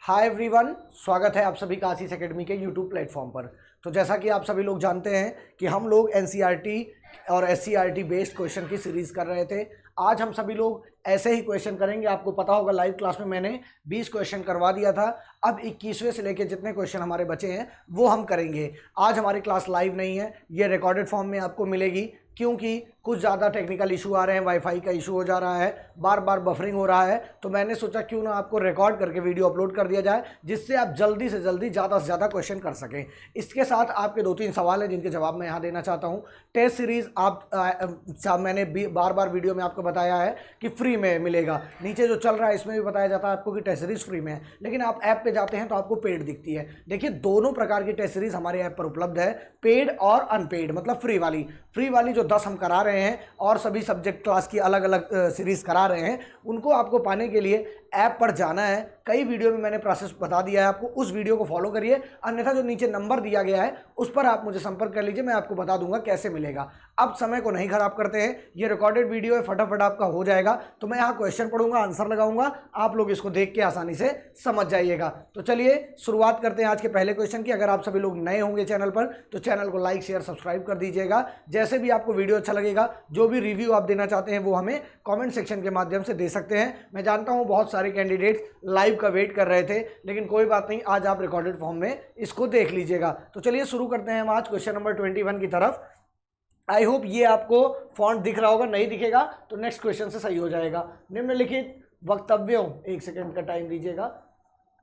Hi everyone, स्वागत है आप सभी का आशीष एकेडमी के यूट्यूब प्लेटफॉर्म पर। तो जैसा कि आप सभी लोग जानते हैं कि हम लोग एनसीईआरटी और एससीईआरटी बेस्ड क्वेश्चन की सीरीज़ कर रहे थे। आज हम सभी लोग ऐसे ही क्वेश्चन करेंगे। आपको पता होगा लाइव क्लास में मैंने 20 क्वेश्चन करवा दिया था। अब 21वें से लेकर जितने क्वेश्चन हमारे बचे हैं वो हम करेंगे। आज हमारी क्लास लाइव नहीं है, ये रिकॉर्डेड फॉर्म में आपको मिलेगी, क्योंकि कुछ ज़्यादा टेक्निकल इशू आ रहे हैं, वाईफाई का इशू हो जा रहा है, बार बार बफरिंग हो रहा है। तो मैंने सोचा क्यों ना आपको रिकॉर्ड करके वीडियो अपलोड कर दिया जाए, जिससे आप जल्दी से जल्दी ज़्यादा से ज़्यादा क्वेश्चन कर सकें। इसके साथ आपके 2-3 सवाल हैं जिनके जवाब मैं यहाँ देना चाहता हूँ। टेस्ट सीरीज़ मैंने बार बार वीडियो में आपको बताया है कि फ्री में मिलेगा। नीचे जो चल रहा है इसमें भी बताया जाता है आपको कि टेस्ट सीरीज़ फ्री में है, लेकिन आप ऐप पे जाते हैं तो आपको पेड दिखती है। देखिए, दोनों प्रकार की टेस्ट सीरीज़ हमारे ऐप पर उपलब्ध है, पेड और अनपेड। मतलब फ्री वाली जो 10 हम करा रहे हैं और सभी सब्जेक्ट क्लास की अलग अलग सीरीज़ करा रहे हैं, उनको आपको पाने के लिए ऐप पर जाना है। कई वीडियो में मैंने प्रोसेस बता दिया है आपको, उस वीडियो को फॉलो करिए। अन्यथा जो नीचे नंबर दिया गया है उस पर आप मुझे संपर्क कर लीजिए, मैं आपको बता दूंगा कैसे मिलेगा। अब समय को नहीं खराब करते हैं, ये रिकॉर्डेड वीडियो है, फटाफट आपका हो जाएगा। तो मैं यहाँ क्वेश्चन पढ़ूंगा, आंसर लगाऊंगा, आप लोग इसको देख के आसानी से समझ जाइएगा। तो चलिए शुरुआत करते हैं आज के पहले क्वेश्चन की। अगर आप सभी लोग नए होंगे चैनल पर तो चैनल को लाइक शेयर सब्सक्राइब कर दीजिएगा। जैसे भी आपको वीडियो अच्छा लगेगा, जो भी रिव्यू आप देना चाहते हैं वो हमें कमेंट सेक्शन के माध्यम से दे सकते हैं। मैं जानता हूं बहुत सारे कैंडिडेट्स लाइव का वेट कर रहे थे, लेकिन कोई बात नहीं, आज आप रिकॉर्डेड फॉर्म में इसको देख लीजिएगा। तो चलिए शुरू करते हैं हम आज क्वेश्चन नंबर 21 की तरफ। आई होप ये आपको फॉन्ट दिख रहा होगा, नहीं दिखेगा तो नेक्स्ट क्वेश्चन से सही हो जाएगा। निम्नलिखित वक्तव्यों, 1 सेकेंड का टाइम दीजिएगा।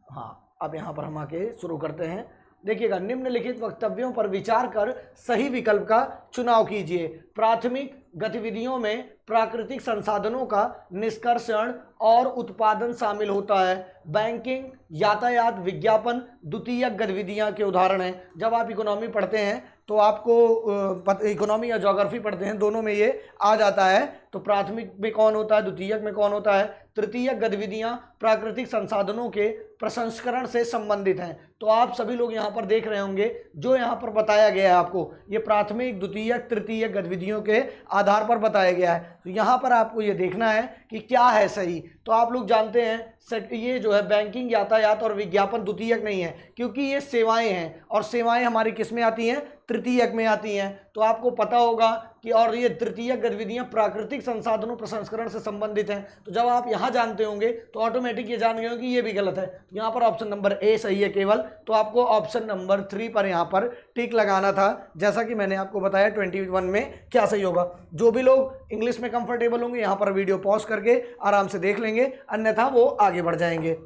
हाँ, अब यहाँ पर हम आके शुरू करते हैं। देखिएगा, निम्नलिखित वक्तव्यों पर विचार कर सही विकल्प का चुनाव कीजिए। प्राथमिक गतिविधियों में प्राकृतिक संसाधनों का निष्कर्षण और उत्पादन शामिल होता है। बैंकिंग, यातायात, विज्ञापन द्वितीयक गतिविधियां के उदाहरण हैं। जब आप इकोनॉमी पढ़ते हैं तो आपको इकोनॉमी या ज्योग्राफी पढ़ते हैं, दोनों में ये आ जाता है। तो प्राथमिक में कौन होता है, द्वितीयक में कौन होता है। तृतीयक गतिविधियां प्राकृतिक संसाधनों के प्रसंस्करण से संबंधित हैं। तो आप सभी लोग यहाँ पर देख रहे होंगे, जो यहाँ पर बताया गया है आपको, ये प्राथमिक, द्वितीयक, तृतीयक गतिविधियों के आधार पर बताया गया है। तो यहाँ पर आपको ये देखना है कि क्या है सही। तो आप लोग जानते हैं ये जो है बैंकिंग, यातायात और विज्ञापन द्वितीयक नहीं है, क्योंकि ये सेवाएं हैं, और सेवाएं हमारी किस में आती हैं, तृतीयक में आती हैं। तो आपको पता होगा कि और ये तृतीयक गतिविधियां प्राकृतिक संसाधनों प्रसंस्करण से संबंधित हैं। तो जब आप यहाँ जानते होंगे तो ऑटोमेटिक ये जान गए होंगे कि ये भी गलत है। यहाँ पर ऑप्शन नंबर ए सही है केवल। तो आपको ऑप्शन नंबर 3 पर यहाँ पर टिक लगाना था, जैसा कि मैंने आपको बताया 21 में क्या सही होगा। जो भी लोग इंग्लिश में कंफर्टेबल होंगे यहाँ पर वीडियो पॉज करके आराम से देख लेंगे, अन्यथा वो आगे बढ़ जाएंगे।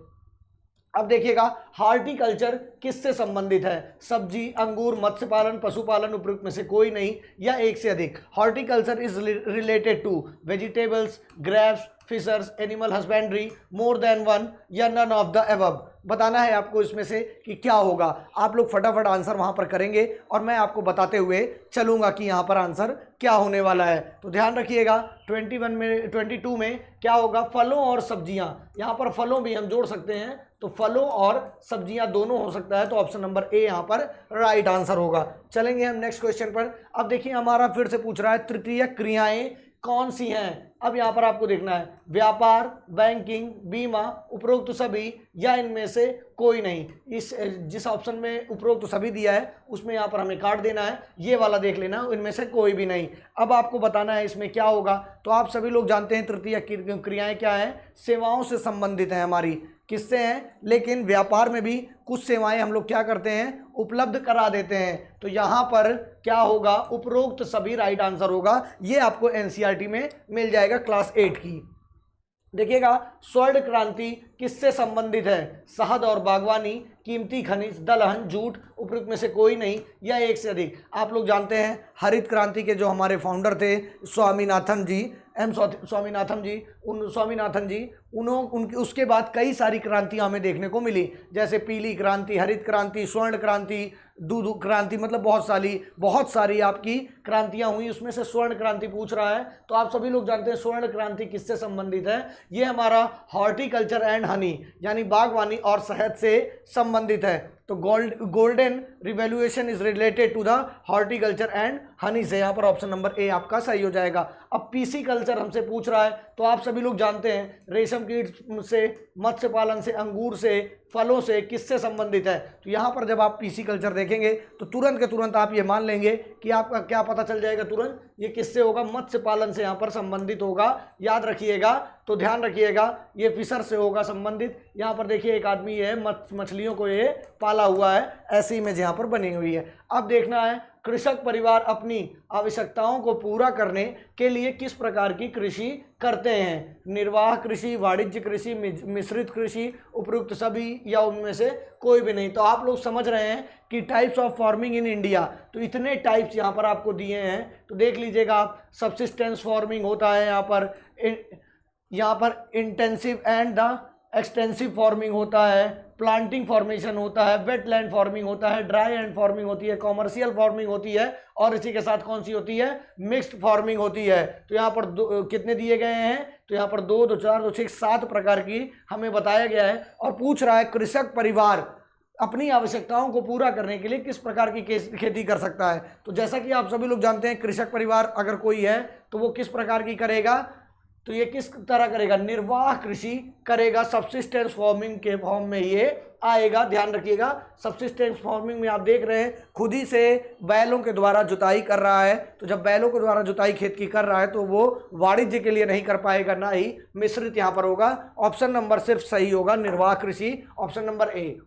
अब देखिएगा, हॉर्टिकल्चर किससे संबंधित है। सब्जी, अंगूर, मत्स्य पालन, पशुपालन, उपयुक्त में से कोई नहीं या एक से अधिक। Horticulture is related to vegetables, grapes, fishers, animal husbandry, more than one या नन ऑफ द एबव। बताना है आपको इसमें से कि क्या होगा। आप लोग फटाफट आंसर वहां पर करेंगे और मैं आपको बताते हुए चलूंगा कि यहाँ पर आंसर क्या होने वाला है। तो ध्यान रखिएगा, 22 में क्या होगा, फलों और सब्जियां। यहाँ पर फलों भी हम जोड़ सकते हैं, तो फलों और सब्जियां दोनों हो सकता है। तो ऑप्शन नंबर ए यहाँ पर राइट आंसर होगा। चलेंगे हम नेक्स्ट क्वेश्चन पर। अब देखिए, हमारा फिर से पूछ रहा है तृतीयक क्रियाएं कौन सी हैं। अब यहाँ पर आपको देखना है, व्यापार, बैंकिंग, बीमा, उपरोक्त सभी या इनमें से कोई नहीं। इस जिस ऑप्शन में उपरोक्त सभी दिया है उसमें यहाँ पर हमें काट देना है, ये वाला देख लेना, इनमें से कोई भी नहीं। अब आपको बताना है इसमें क्या होगा। तो आप सभी लोग जानते हैं तृतीय क्रियाएं क्या है, सेवाओं से संबंधित है हमारी। किससे हैं, लेकिन व्यापार में भी कुछ सेवाएं हम लोग क्या करते हैं, उपलब्ध करा देते हैं। तो यहाँ पर क्या होगा, उपरोक्त सभी राइट आंसर होगा। ये आपको एनसीईआरटी में मिल जाएगा क्लास 8 की। देखिएगा, स्वर्ण क्रांति किससे संबंधित है। शहद और बागवानी, कीमती खनिज, दलहन, जूट, उपयुक्त में से कोई नहीं या एक से अधिक। आप लोग जानते हैं हरित क्रांति के जो हमारे फाउंडर थे स्वामीनाथन जी, उनकी उसके बाद कई सारी क्रांतियां हमें देखने को मिली, जैसे पीली क्रांति, हरित क्रांति, स्वर्ण क्रांति, दूध क्रांति, मतलब बहुत सारी आपकी क्रांतियां हुई। उसमें से स्वर्ण क्रांति पूछ रहा है। तो आप सभी लोग जानते हैं स्वर्ण क्रांति किससे संबंधित है, ये हमारा हॉर्टिकल्चर एंड हनी यानी बागवानी और शहद से संबंधित है। तो golden revolution is related to the horticulture and honey से यहाँ पर ऑप्शन नंबर ए आपका सही हो जाएगा। अब पीसी कल्चर हमसे पूछ रहा है, तो आप सभी लोग जानते हैं रेशम कीट से, मत्स्य पालन से, अंगूर से, फलों से, किससे संबंधित है। तो यहाँ पर जब आप पीसीकल्चर देखेंगे तो तुरंत के तुरंत आप ये मान लेंगे कि आपका क्या पता चल जाएगा तुरंत, ये किससे होगा, मत्स्य पालन से यहाँ पर संबंधित होगा। याद रखिएगा, तो ध्यान रखिएगा, ये फिशर से होगा संबंधित। यहाँ पर देखिए एक आदमी है, मछलियों को ये पाला हुआ है, ऐसी इमेज यहाँ पर बनी हुई है। अब देखना है कृषक परिवार अपनी आवश्यकताओं को पूरा करने के लिए किस प्रकार की कृषि करते हैं। निर्वाह कृषि, वाणिज्य कृषि, मिश्रित कृषि, उपयुक्त सभी, या उनमें से कोई भी नहीं। तो आप लोग समझ रहे हैं कि types of farming in India, तो इतने टाइप्स यहाँ पर आपको दिए हैं, तो देख लीजिएगा आप। सब्सिस्टेंस फार्मिंग होता है यहाँ पर intensive and the extensive farming होता है, प्लांटिंग फॉर्मेशन होता है, वेटलैंड फार्मिंग होता है, ड्राई एंड फार्मिंग होती है, कॉमर्शियल फार्मिंग होती है, और इसी के साथ कौन सी होती है, मिक्स्ड फार्मिंग होती है। तो यहाँ पर कितने दिए गए हैं, तो यहाँ पर 2, 2, 4, 2, 6, 7 प्रकार की हमें बताया गया है। और पूछ रहा है कृषक परिवार अपनी आवश्यकताओं को पूरा करने के लिए किस प्रकार की खेती कर सकता है। तो जैसा कि आप सभी लोग जानते हैं, कृषक परिवार अगर कोई है तो वो किस प्रकार की करेगा, तो ये किस तरह करेगा, निर्वाह कृषि करेगा। सब्सिस्टेंस फार्मिंग के फॉर्म में ये आएगा, ध्यान रखिएगा। सब्सिस्टेंस फार्मिंग में आप देख रहे हैं खुद ही से बैलों के द्वारा जुताई कर रहा है। तो जब बैलों के द्वारा जुताई खेत की कर रहा है तो वो वाणिज्य के लिए नहीं कर पाएगा, ना ही मिश्रित यहाँ पर होगा। ऑप्शन नंबर सिर्फ सही होगा, निर्वाह कृषि, ऑप्शन नंबर ए।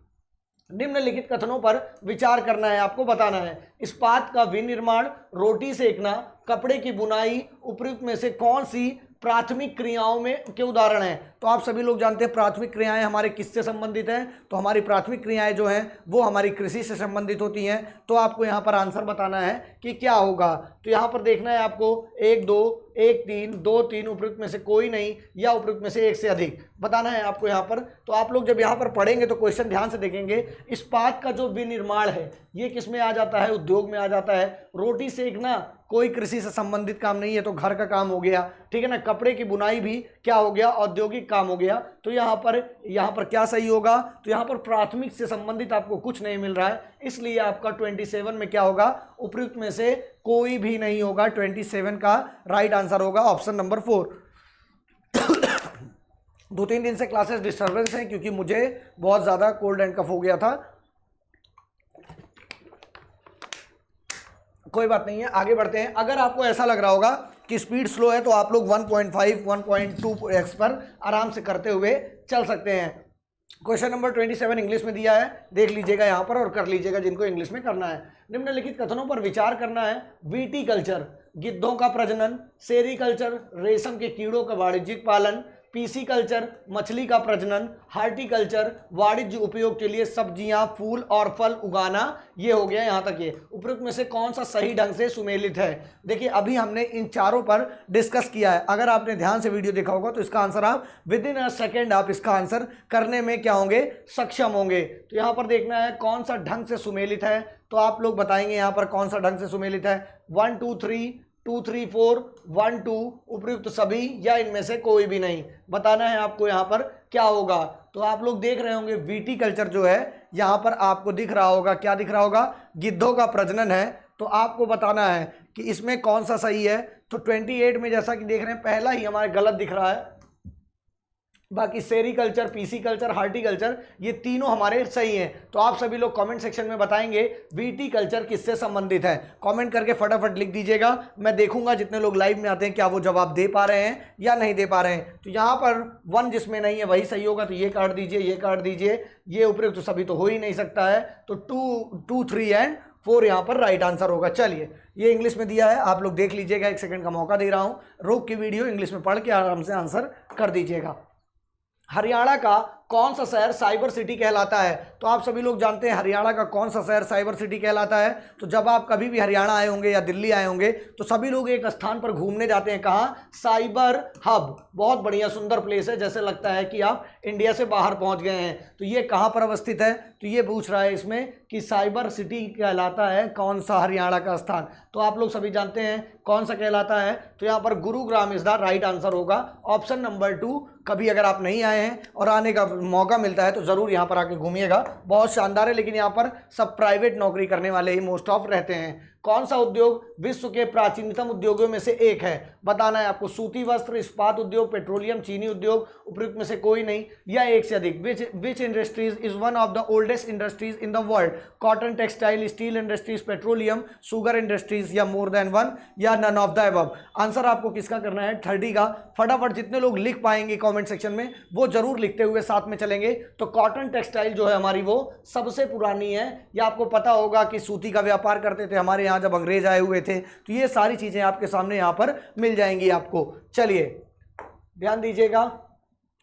निम्नलिखित कथनों पर विचार करना है, आपको बताना है। इस्पात का विनिर्माण, रोटी सेकना, कपड़े की बुनाई, उपयुक्त में से कौन सी प्राथमिक क्रियाओं में के उदाहरण हैं। तो आप सभी लोग जानते हैं प्राथमिक क्रियाएं हमारे किससे संबंधित हैं, तो हमारी प्राथमिक क्रियाएं जो हैं वो हमारी कृषि से संबंधित होती हैं। तो आपको यहाँ पर आंसर बताना है कि क्या होगा। तो यहाँ पर देखना है आपको 1, 2, 1, 3, 2, 3, उपयुक्त में से कोई नहीं, या उपयुक्त में से एक से अधिक बताना है आपको यहाँ पर। तो आप लोग जब यहाँ पर पढ़ेंगे तो क्वेश्चन ध्यान से देखेंगे। इस्पात का जो विनिर्माण है ये किस में आ जाता है, उद्योग में आ जाता है। रोटी सेकना कोई कृषि से संबंधित काम नहीं है, तो घर का काम हो गया, ठीक है ना। कपड़े की बुनाई भी क्या हो गया, औद्योगिक काम हो गया। तो यहाँ पर क्या सही होगा, तो यहाँ पर प्राथमिक से संबंधित आपको कुछ नहीं मिल रहा है, इसलिए आपका 27 में क्या होगा, उपयुक्त में से कोई भी नहीं होगा। 27 का राइट आंसर होगा ऑप्शन नंबर 4। 2-3 दिन से क्लासेस डिस्टर्बेंस हैं क्योंकि मुझे बहुत ज़्यादा कोल्ड एंड कफ हो गया था। कोई बात नहीं है, आगे बढ़ते हैं। अगर आपको ऐसा लग रहा होगा कि स्पीड स्लो है तो आप लोग 1.5, 1.2x पर आराम से करते हुए चल सकते हैं। क्वेश्चन नंबर 27 इंग्लिश में दिया है, देख लीजिएगा यहाँ पर और कर लीजिएगा जिनको इंग्लिश में करना है। निम्नलिखित कथनों पर विचार करना है। वीटी कल्चर, गिद्धों का प्रजनन, सेरी कल्चर, रेशम के कीड़ों का वाणिज्यिक पालन, पीसी कल्चर, मछली का प्रजनन, हार्टिकल्चर, वाणिज्य उपयोग के लिए सब्जियां, फूल और फल उगाना, ये हो गया यहाँ तक। ये उपयुक्त में से कौन सा सही ढंग से सुमेलित है। देखिए अभी हमने इन चारों पर डिस्कस किया है। अगर आपने ध्यान से वीडियो देखा होगा तो इसका आंसर आप विद इन अ सेकेंड आप इसका आंसर करने में क्या होंगे, सक्षम होंगे। तो यहाँ पर देखना है कौन सा ढंग से सुमेलित है, तो आप लोग बताएंगे यहाँ पर कौन सा ढंग से सुमेलित है। 1, 2, 3, 2, 3, 4, 1, 2, उपयुक्त सभी या इनमें से कोई भी नहीं बताना है आपको यहाँ पर क्या होगा। तो आप लोग देख रहे होंगे वीटी कल्चर जो है यहाँ पर आपको दिख रहा होगा, क्या दिख रहा होगा, गिद्धों का प्रजनन है। तो आपको बताना है कि इसमें कौन सा सही है। तो 28 में जैसा कि देख रहे हैं पहला ही हमारे गलत दिख रहा है, बाकी सेरी कल्चर, पीसी कल्चर, हार्टिकल्चर ये तीनों हमारे सही हैं। तो आप सभी लोग कमेंट सेक्शन में बताएंगे वीटी कल्चर किससे संबंधित है। कमेंट करके फटाफट लिख दीजिएगा, मैं देखूंगा जितने लोग लाइव में आते हैं क्या वो जवाब दे पा रहे हैं या नहीं दे पा रहे हैं। तो यहाँ पर 1 जिसमें नहीं है वही सही होगा, तो ये काट दीजिए, ये काट दीजिए, ये उपयुक्त तो सभी तो हो ही नहीं सकता है। तो 2, 3 एंड 4 यहाँ पर राइट आंसर होगा। चलिए ये इंग्लिश में दिया है, आप लोग देख लीजिएगा, 1 सेकंड का मौका दे रहा हूँ, रोक की वीडियो इंग्लिश में पढ़ के आराम से आंसर कर दीजिएगा। हरियाणा का कौन सा शहर साइबर सिटी कहलाता है। तो आप सभी लोग जानते हैं हरियाणा का कौन सा शहर साइबर सिटी कहलाता है। तो जब आप कभी भी हरियाणा आए होंगे या दिल्ली आए होंगे तो सभी लोग एक स्थान पर घूमने जाते हैं, कहाँ, साइबर हब। बहुत बढ़िया सुंदर प्लेस है, जैसे लगता है कि आप इंडिया से बाहर पहुंच गए हैं। तो ये कहाँ पर अवस्थित है, तो ये पूछ रहा है इसमें कि साइबर सिटी कहलाता है कौन सा हरियाणा का स्थान। तो आप लोग सभी जानते हैं कौन सा कहलाता है, तो यहाँ पर Gurugram is the right answer होगा, ऑप्शन नंबर 2। कभी अगर आप नहीं आए हैं और आने का मौका मिलता है तो ज़रूर यहाँ पर आके घूमिएगा, बहुत शानदार है। लेकिन यहाँ पर सब प्राइवेट नौकरी करने वाले ही मोस्ट ऑफ रहते हैं। कौन सा उद्योग विश्व के प्राचीनतम उद्योगों में से एक है? बताना है आपको। सूती वस्त्र, इस्पात उद्योग, पेट्रोलियम, चीनी उद्योग, उपयुक्त में से कोई नहीं या एक से अधिक। Which industries is one of the oldest industries in the world? Cotton, textile, steel industries, petroleum, sugar industries या मोर देन वन या none of the above? Answer आपको किसका करना है? 30 का। फटाफट जितने लोग लिख पाएंगे कमेंट सेक्शन में वो जरूर लिखते हुए साथ में चलेंगे। तो कॉटन टेक्सटाइल जो है हमारी वो सबसे पुरानी है। या आपको पता होगा कि सूती का व्यापार करते थे हमारे यहाँ जब अंग्रेज आए हुए थे। तो ये सारी चीजें आपके सामने यहाँ पर मिल जाएंगी आपको। चलिए ध्यान दीजिएगा,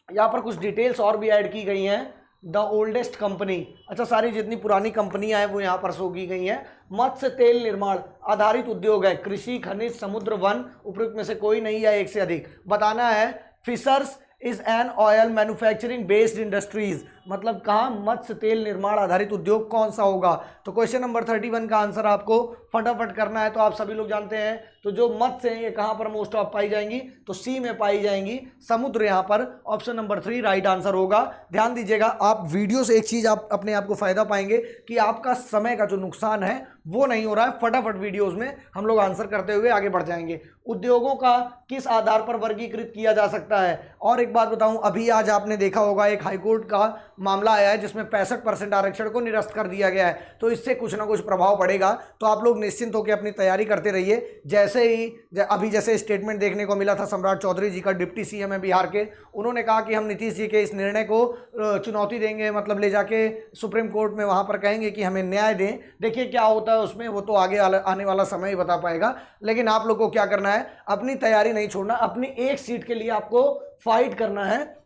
यहाँ पर कुछ डिटेल्स और भी ऐड की गई हैं। द ओल्डेस्ट कंपनी, अच्छा सारी जितनी पुरानी कंपनियां हैं वो यहाँ पर शो की गई हैं। मत्स्य तेल निर्माण आधारित उद्योग है। कृषि, खनिज, समुद्र, वन, उपयुक्त में से कोई नहीं या एक से अधिक? बताना है। Fishers is an oil manufacturing based industries, मतलब कहाँ? मत्स्य तेल निर्माण आधारित उद्योग कौन सा होगा? तो क्वेश्चन नंबर 31 का आंसर आपको फटाफट करना है। तो आप सभी लोग जानते हैं तो जो मत्स्य हैं ये कहाँ पर मोस्ट ऑफ पाई जाएंगी? तो सी में पाई जाएंगी, समुद्र। यहाँ पर ऑप्शन नंबर 3 राइट आंसर होगा। ध्यान दीजिएगा, आप वीडियो से एक चीज आप अपने आप को फायदा पाएंगे कि आपका समय का जो नुकसान है वो नहीं हो रहा है। फटाफट वीडियोस में हम लोग आंसर करते हुए आगे बढ़ जाएंगे। उद्योगों का किस आधार पर वर्गीकृत किया जा सकता है? और एक बात बताऊं, अभी आज आपने देखा होगा एक हाईकोर्ट का मामला आया है जिसमें 65% आरक्षण को निरस्त कर दिया गया है। तो इससे कुछ ना कुछ प्रभाव पड़ेगा। तो आप लोग निश्चिंत होकर अपनी तैयारी करते रहिए। जैसे ही अभी जैसे स्टेटमेंट देखने को मिला था सम्राट चौधरी जी का, डिप्टी सीएम है बिहार के, उन्होंने कहा कि हम नीतीश जी के इस निर्णय को चुनौती देंगे, मतलब ले जाके सुप्रीम कोर्ट में वहां पर कहेंगे कि हमें न्याय दें। देखिए क्या होता है उसमें, वो तो आगे आने वाला समय ही बता पाएगा। लेकिन आप लोग को क्या करना है? अपनी तैयारी नहीं छोड़ना, अपनी एक सीट के लिए आपको फाइट करना है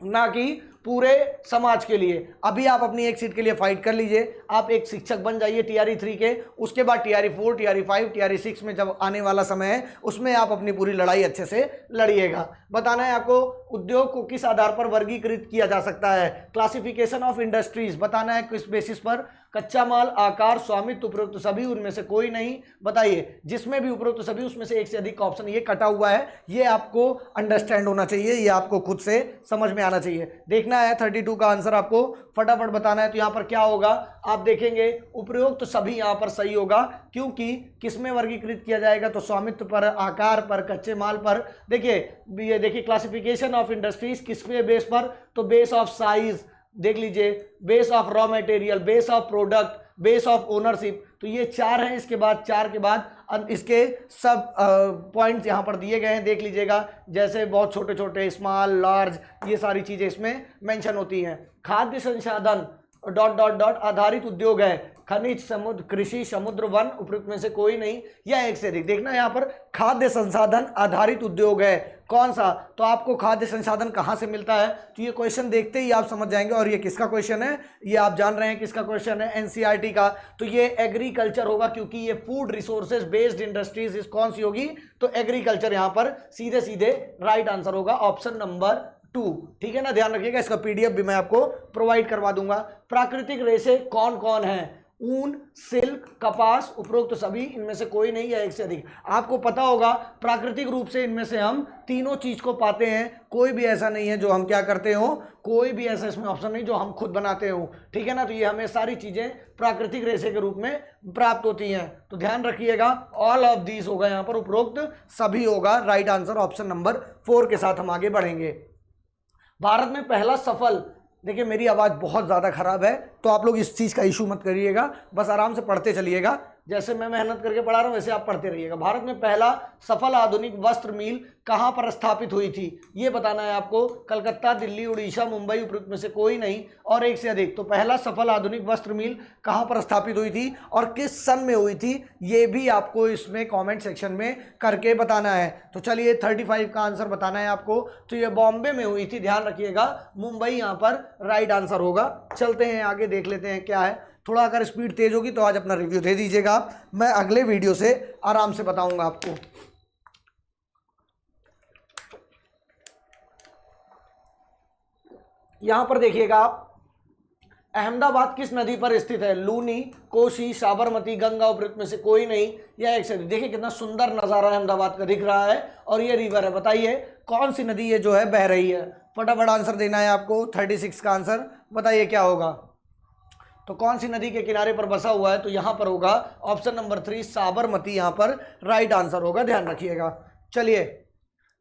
ना कि पूरे समाज के लिए। अभी आप अपनी एक सीट के लिए फाइट कर लीजिए। आप एक शिक्षक बन जाइए टीआरई 3 के, उसके बाद टीआरई 4, टीआरई 5, टीआरई 6 में जब आने वाला समय है उसमें आप अपनी पूरी लड़ाई अच्छे से लड़िएगा। बताना है आपको उद्योग को किस आधार पर वर्गीकृत किया जा सकता है? क्लासिफिकेशन ऑफ इंडस्ट्रीज, बताना है किस बेसिस पर? कच्चा माल, आकार, स्वामित्व, उपरोक्त सभी, उनमें से कोई नहीं? बताइए। जिसमें भी उपरोक्त सभी उसमें से एक से अधिक का ऑप्शन ये कटा हुआ है, ये आपको अंडरस्टैंड होना चाहिए, ये आपको खुद से समझ में आना चाहिए। देखना है 32 का आंसर आपको फटाफट बताना है। तो यहाँ पर क्या होगा आप देखेंगे, उपरोक्त सभी यहाँ पर सही होगा, क्योंकि किसमें वर्गीकृत किया जाएगा? तो स्वामित्व पर, आकार पर, कच्चे माल पर। देखिए क्लासिफिकेशन ऑफ इंडस्ट्रीज किस पे बेस पर? तो बेस ऑफ साइज, देख लीजिए, base of raw material, base of product, base of ownership. तो ये 4 हैं। इसके बाद 4 के बाद इसके सब पॉइंट्स यहाँ पर दिए गए हैं, देख लीजिएगा। जैसे बहुत छोटे छोटे, स्मॉल, लार्ज, ये सारी चीजें इसमें मेंशन होती हैं। खाद्य संसाधन ... आधारित उद्योग है। खनिज, समुद्र, कृषि, समुद्र, वन, उपयुक्त में से कोई नहीं या एक से अधिक? देखना यहाँ पर खाद्य संसाधन आधारित उद्योग है कौन सा? तो आपको खाद्य संसाधन कहाँ से मिलता है? तो ये क्वेश्चन देखते ही आप समझ जाएंगे। और ये किसका क्वेश्चन है? ये आप जान रहे हैं किसका क्वेश्चन है? एनसीईआरटी का। तो ये एग्रीकल्चर होगा, क्योंकि ये फूड रिसोर्सेज बेस्ड इंडस्ट्रीज इस कौन सी होगी? तो एग्रीकल्चर यहाँ पर सीधे सीधे राइट आंसर होगा, ऑप्शन नंबर 2। ठीक है ना, ध्यान रखिएगा। इसका पीडीएफ भी मैं आपको प्रोवाइड करवा दूंगा। प्राकृतिक रेशे कौन कौन है? ऊन, सिल्क, कपास, उपरोक्त तो सभी, इनमें से कोई नहीं या एक से अधिक? आपको पता होगा प्राकृतिक रूप से इनमें से हम तीनों चीज को पाते हैं। कोई भी ऐसा नहीं है जो हम क्या करते हो, कोई भी ऐसा इसमें ऑप्शन नहीं जो हम खुद बनाते हो। ठीक है ना, तो ये हमें सारी चीजें प्राकृतिक रेशे के रूप में प्राप्त होती हैं। तो ध्यान रखिएगा, ऑल ऑफ दीज होगा यहाँ पर, उपरोक्त सभी होगा राइट आंसर, ऑप्शन नंबर 4 के साथ हम आगे बढ़ेंगे। भारत में पहला सफल, देखिए मेरी आवाज़ बहुत ज़्यादा ख़राब है तो आप लोग इस चीज़ का इशू मत करिएगा, बस आराम से पढ़ते चलिएगा। जैसे मैं मेहनत करके पढ़ा रहा हूँ वैसे आप पढ़ते रहिएगा। भारत में पहला सफल आधुनिक वस्त्र मिल कहाँ पर स्थापित हुई थी? ये बताना है आपको। कलकत्ता, दिल्ली, उड़ीसा, मुंबई, उपयुक्त में से कोई नहीं और एक से अधिक? तो पहला सफल आधुनिक वस्त्र मिल कहाँ पर स्थापित हुई थी और किस सन में हुई थी, ये भी आपको इसमें कॉमेंट सेक्शन में करके बताना है। तो चलिए 35 का आंसर बताना है आपको। तो ये बॉम्बे में हुई थी, ध्यान रखिएगा, मुंबई यहाँ पर राइट आंसर होगा। चलते हैं आगे, देख लेते हैं क्या है। थोड़ा अगर स्पीड तेज होगी तो आज अपना रिव्यू दे दीजिएगा आप, मैं अगले वीडियो से आराम से बताऊंगा आपको। यहां पर देखिएगा आप, अहमदाबाद किस नदी पर स्थित है? लूनी, कोसी, साबरमती, गंगा, उपयुक्त में से कोई नहीं या एक से? देखिए कितना सुंदर नजारा अहमदाबाद का दिख रहा है और ये रिवर है। बताइए कौन सी नदी ये जो है बह रही है? फटाफट आंसर देना है आपको। 36 का आंसर बताइए क्या होगा? तो कौन सी नदी के किनारे पर बसा हुआ है? तो यहाँ पर होगा ऑप्शन नंबर 3 साबरमती, यहाँ पर राइट आंसर होगा, ध्यान रखिएगा। चलिए,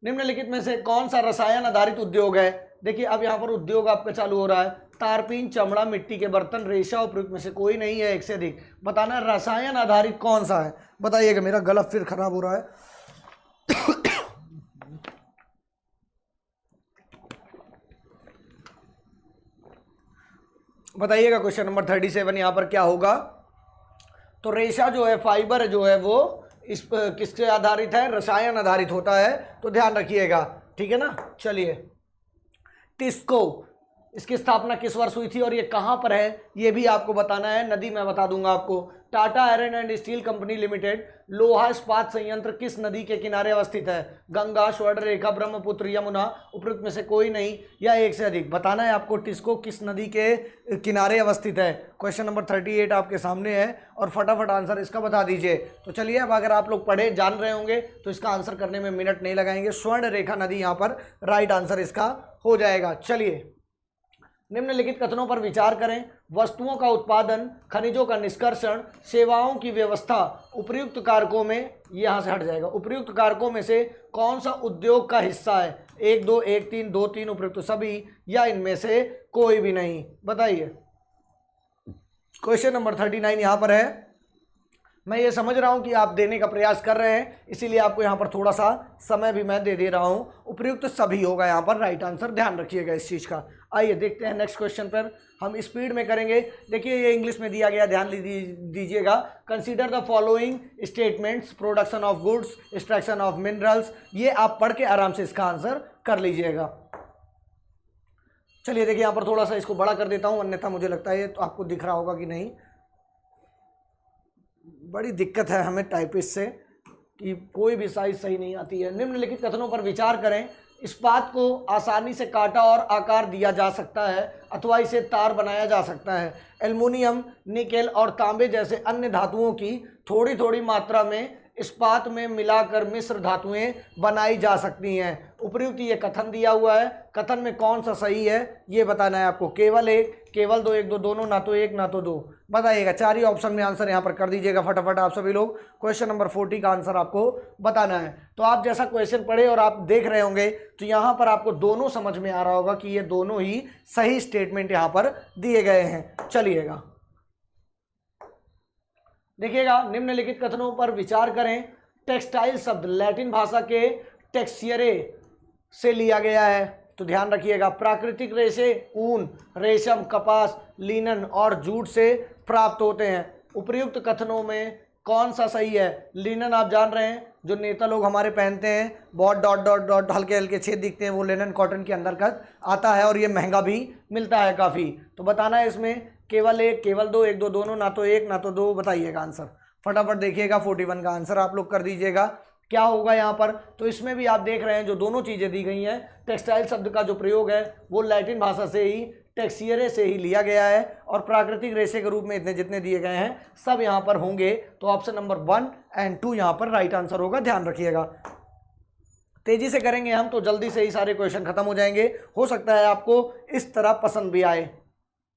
निम्नलिखित में से कौन सा रसायन आधारित उद्योग है? देखिए अब यहाँ पर उद्योग आपका चालू हो रहा है, तारपीन, चमड़ा, मिट्टी के बर्तन, रेशा, उपयुक्त में से कोई नहीं है, एक से अधिक। बताना रसायन आधारित कौन सा है, बताइएगा। मेरा गला फिर खराब हो रहा है। बताइएगा क्वेश्चन नंबर 37 यहाँ पर क्या होगा? तो रेशा जो है, फाइबर जो है, वो इस किससे आधारित है? रसायन आधारित होता है, तो ध्यान रखिएगा, ठीक है ना। चलिए, टिस्को, इसकी स्थापना किस वर्ष हुई थी और ये कहाँ पर है, ये भी आपको बताना है। नदी मैं बता दूंगा आपको। Tata iron and steel company limited लोहा इस्पात संयंत्र किस नदी के किनारे अवस्थित है? गंगा, स्वर्णरेखा, ब्रह्मपुत्र, यमुना, उपयुक्त में से कोई नहीं या एक से अधिक। बताना है आपको टिस्को किस नदी के किनारे अवस्थित है। क्वेश्चन नंबर 38 आपके सामने है और फटाफट आंसर इसका बता दीजिए। तो चलिए, अब अगर आप लोग पढ़े जान रहे होंगे तो इसका आंसर करने में मिनट नहीं लगाएंगे। स्वर्णरेखा नदी यहाँ पर राइट आंसर इसका हो जाएगा। चलिए, निम्नलिखित कथनों पर विचार करें। वस्तुओं का उत्पादन, खनिजों का निष्कर्षण, सेवाओं की व्यवस्था, उपर्युक्त कारकों में, यहाँ से हट जाएगा, उपर्युक्त कारकों में से कौन सा उद्योग का हिस्सा है? 1 2 1 3 2 3 उपयुक्त सभी या इनमें से कोई भी नहीं? बताइए। क्वेश्चन नंबर 39 यहाँ पर है। मैं ये समझ रहा हूँ कि आप देने का प्रयास कर रहे हैं, इसीलिए आपको यहाँ पर थोड़ा सा समय भी मैं दे रहा हूँ। उपयुक्त सभी होगा यहाँ पर राइट आंसर, ध्यान रखिएगा इस चीज़ का। आइए देखते हैं नेक्स्ट क्वेश्चन पर, हम स्पीड में करेंगे। देखिए ये इंग्लिश में दिया गया, ध्यान दीजिएगा। Consider the following statements, production of goods, extraction of minerals, ये आप पढ़ के आराम से इसका आंसर कर लीजिएगा। चलिए देखिए, यहाँ पर थोड़ा सा इसको बड़ा कर देता हूँ, अन्यथा मुझे लगता है तो आपको दिख रहा होगा कि नहीं। बड़ी दिक्कत है हमें टाइपिस्ट से कि कोई भी साइज सही नहीं आती है। निम्नलिखित कथनों पर विचार करें। इस्पात को आसानी से काटा और आकार दिया जा सकता है अथवा इसे तार बनाया जा सकता है। एल्युमिनियम, निकेल और तांबे जैसे अन्य धातुओं की थोड़ी थोड़ी मात्रा में इस्पात में मिलाकर मिश्र धातुएं बनाई जा सकती हैं। उपयुक्त ये कथन दिया हुआ है, कथन में कौन सा सही है ये बताना है आपको। केवल एक, केवल दो, एक दो, दोनों, ना तो एक ना तो दो। बताइएगा, 4 ही ऑप्शन में आंसर यहाँ पर कर दीजिएगा फटाफट आप सभी लोग। क्वेश्चन नंबर 40 का आंसर आपको बताना है। तो आप जैसा क्वेश्चन पढ़े और आप देख रहे होंगे तो यहाँ पर आपको दोनों समझ में आ रहा होगा कि ये दोनों ही सही स्टेटमेंट यहाँ पर दिए गए हैं। चलिएगा देखिएगा, निम्नलिखित कथनों पर विचार करें। टेक्सटाइल शब्द लैटिन भाषा के टेक्सचरे से लिया गया है, तो ध्यान रखिएगा। प्राकृतिक रेशे ऊन, रेशम, कपास, लिनन और जूट से प्राप्त होते हैं। उपर्युक्त कथनों में कौन सा सही है? लिनन आप जान रहे हैं, जो नेता लोग हमारे पहनते हैं, बहुत डॉट डॉट डॉट हल्के हल्के छेद दिखते हैं, वो लिनन कॉटन के अंतर्गत आता है और ये महंगा भी मिलता है काफ़ी। तो बताना है इसमें केवल एक, केवल दो, एक दो, दोनों, ना तो एक ना तो दो। बताइएगा आंसर फटाफट। देखिएगा 41 का आंसर आप लोग कर दीजिएगा। क्या होगा यहाँ पर? तो इसमें भी आप देख रहे हैं जो दोनों चीज़ें दी गई हैं। टेक्सटाइल शब्द का जो प्रयोग है वो लैटिन भाषा से ही, टेक्सियरे से ही लिया गया है और प्राकृतिक रेशे के रूप में इतने जितने दिए गए हैं सब यहाँ पर होंगे। तो ऑप्शन नंबर 1 और 2 यहाँ पर राइट आंसर होगा, ध्यान रखिएगा। तेजी से करेंगे हम तो जल्दी से ही सारे क्वेश्चन खत्म हो जाएंगे। हो सकता है आपको इस तरह पसंद भी आए।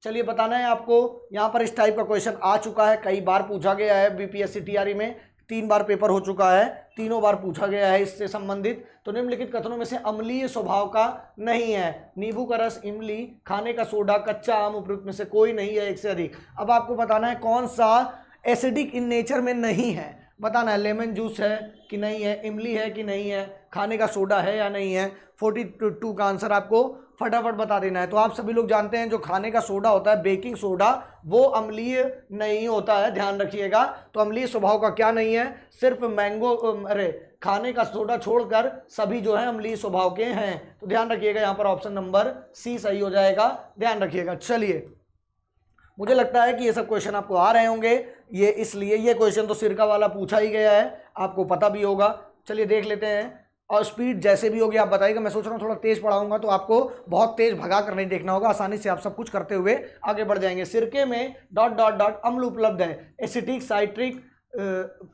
चलिए बताना है आपको, यहाँ पर इस टाइप का क्वेश्चन आ चुका है, कई बार पूछा गया है बीपीएससी टीआरई में, 3 बार पेपर हो चुका है, तीनों बार पूछा गया है इससे संबंधित। तो निम्नलिखित कथनों में से अम्लीय स्वभाव का नहीं है। नींबू का रस, इमली, खाने का सोडा, कच्चा आम, उपयुक्त में से कोई नहीं है, एक से अधिक। अब आपको बताना है कौन सा एसिडिक इन नेचर में नहीं है। बताना है लेमन जूस है कि नहीं है, इमली है कि नहीं है, खाने का सोडा है या नहीं है। 42 का आंसर आपको फटाफट बता देना है। तो आप सभी लोग जानते हैं जो खाने का सोडा होता है, बेकिंग सोडा, वो अम्लीय नहीं होता है, ध्यान रखिएगा। तो अम्लीय स्वभाव का क्या नहीं है? सिर्फ मैंगो, खाने का सोडा छोड़कर सभी जो है अम्लीय स्वभाव के हैं। तो ध्यान रखिएगा, यहाँ पर ऑप्शन नंबर सी सही हो जाएगा, ध्यान रखिएगा। चलिए, मुझे लगता है कि ये सब क्वेश्चन आपको आ रहे होंगे, ये इसलिए ये क्वेश्चन तो सिरका वाला पूछा ही गया है, आपको पता भी होगा। चलिए देख लेते हैं। और स्पीड जैसे भी होगी आप बताइएगा। मैं सोच रहा हूँ थोड़ा तेज पढ़ाऊंगा तो आपको बहुत तेज भगा कर नहीं देखना होगा, आसानी से आप सब कुछ करते हुए आगे बढ़ जाएंगे। सिरके में डॉट डॉट डॉट अम्ल उपलब्ध है। एसिटिक, साइट्रिक,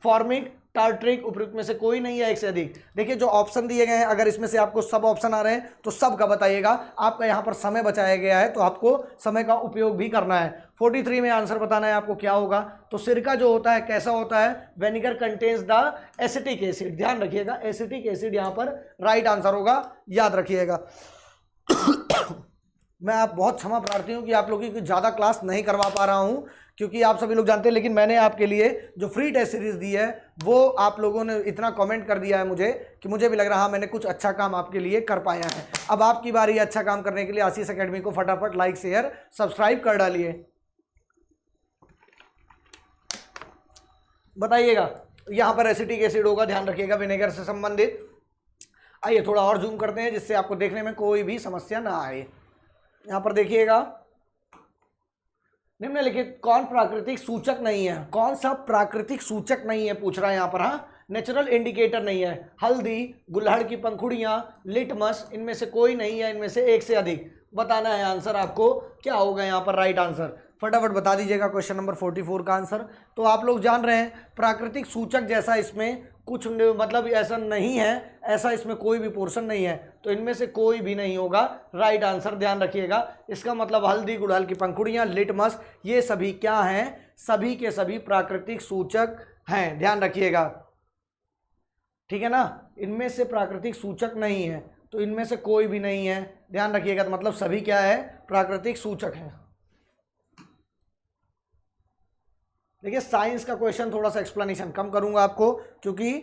फॉर्मिक, टार्ट्रिक, उपयुक्त में से कोई नहीं है एक से अधिक। देखिए जो ऑप्शन दिए गए हैं, अगर इसमें से आपको सब ऑप्शन आ रहे हैं तो सब का बताइएगा। आपका यहाँ पर समय बचाया गया है तो आपको समय का उपयोग भी करना है। 43 में आंसर बताना है आपको क्या होगा। तो सिरका जो होता है कैसा होता है, vinegar contains the acetic acid, ध्यान रखिएगा एसिटिक एसिड यहाँ पर राइट आंसर होगा, याद रखिएगा। मैं आप बहुत क्षमा प्रार्थी हूँ कि आप लोगों की ज़्यादा क्लास नहीं करवा पा रहा हूँ, क्योंकि आप सभी लोग जानते हैं, लेकिन मैंने आपके लिए जो फ्री टेस्ट सीरीज दी है वो आप लोगों ने इतना कमेंट कर दिया है मुझे कि मुझे भी लग रहा है मैंने कुछ अच्छा काम आपके लिए कर पाया है। अब आपकी बारी अच्छा काम करने के लिए आशीष एकेडमी को फटाफट लाइक शेयर सब्सक्राइब कर डालिए। बताइएगा यहाँ पर एसिटिक एसिड होगा, ध्यान रखिएगा, विनेगर से संबंधित। आइए थोड़ा और जूम करते हैं जिससे आपको देखने में कोई भी समस्या ना आए। यहाँ पर देखिएगा निम्नलिखित कौन प्राकृतिक सूचक नहीं है, कौन सा प्राकृतिक सूचक नहीं है पूछ रहा है यहाँ पर। हाँ, नेचुरल इंडिकेटर नहीं है। हल्दी, गुलहड़ की पंखुड़ियाँ, लिटमस, इनमें से कोई नहीं है, इनमें से एक से अधिक। बताना है आंसर आपको क्या होगा यहाँ पर राइट आंसर, फटाफट बता दीजिएगा क्वेश्चन नंबर 44 का आंसर। तो आप लोग जान रहे हैं प्राकृतिक सूचक जैसा इसमें कुछ मतलब ऐसा नहीं है, ऐसा इसमें कोई भी पोर्शन नहीं है, तो इनमें से कोई भी नहीं होगा राइट आंसर, ध्यान रखिएगा। इसका मतलब हल्दी, गुड़हल की पंखुड़ियाँ, लिटमस, ये सभी क्या हैं, सभी के सभी प्राकृतिक सूचक हैं, ध्यान रखिएगा, ठीक है ना। इनमें से प्राकृतिक सूचक नहीं है तो इनमें से कोई भी नहीं है, ध्यान रखिएगा, तो मतलब सभी क्या है, प्राकृतिक सूचक है। देखिए साइंस का क्वेश्चन थोड़ा सा एक्सप्लेनेशन कम करूंगा आपको, क्योंकि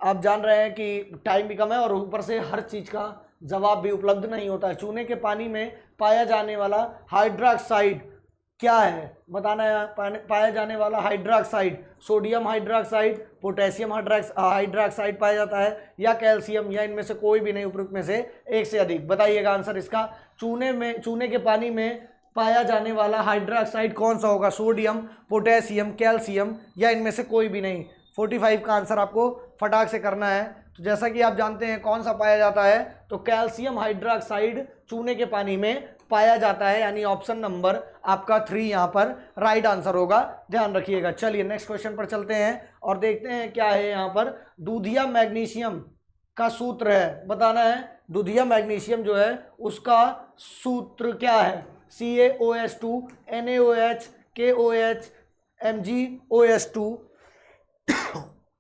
आप जान रहे हैं कि टाइम भी कम है और ऊपर से हर चीज़ का जवाब भी उपलब्ध नहीं होता है। चूने के पानी में पाया जाने वाला हाइड्रोक्साइड क्या है, बताना है। पाया जाने वाला hydroxide, sodium hydroxide, potassium hydroxide पाया जाता है, या कैल्शियम, या इनमें से कोई भी नहीं, उपयुक्त में से एक से अधिक। बताइएगा आंसर इसका। चूने के पानी में पाया जाने वाला हाइड्रोक्साइड कौन सा होगा, सोडियम, पोटेशियम, कैल्शियम, या इनमें से कोई भी नहीं। 45 का आंसर आपको फटाक से करना है। तो जैसा कि आप जानते हैं कौन सा पाया जाता है, तो कैल्शियम हाइड्रोक्साइड चूने के पानी में पाया जाता है, यानी ऑप्शन नंबर आपका 3 यहाँ पर राइट आंसर होगा, ध्यान रखिएगा। चलिए नेक्स्ट क्वेश्चन पर चलते हैं और देखते हैं क्या है यहाँ पर। दूधिया मैग्नीशियम का सूत्र है, बताना है दूधिया मैग्नीशियम जो है उसका सूत्र क्या है। CaOH2 NaOH KOH MgOH2,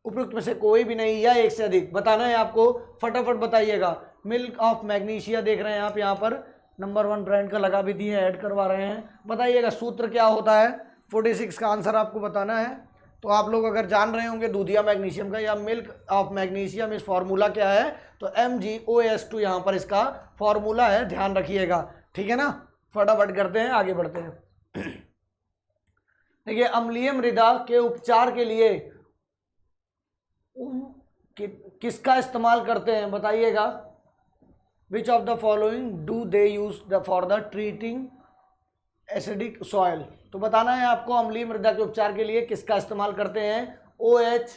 उपयुक्त में से कोई भी नहीं या एक से अधिक। बताना है आपको, फटाफट बताइएगा। मिल्क ऑफ मैग्नीशिया देख रहे हैं आप, यहाँ पर नंबर 1 ब्रांड का लगा भी दिए, ऐड करवा रहे हैं। बताइएगा सूत्र क्या होता है। 46 का आंसर आपको बताना है। तो आप लोग अगर जान रहे होंगे दूधिया मैग्नीशियम का या मिल्क ऑफ मैग्नीशियम, इस फॉर्मूला क्या है, तो MgOH2 यहाँ पर इसका फॉर्मूला है, ध्यान रखिएगा, ठीक है ना। फटाफट करते हैं, आगे बढ़ते हैं। देखिए अम्लीय मृदा के उपचार के लिए किसका इस्तेमाल करते हैं, बताइएगा। विच of the following do they use for the treating acidic soil. तो बताना है आपको अम्लीय मृदा के उपचार के लिए किसका इस्तेमाल करते हैं। OH,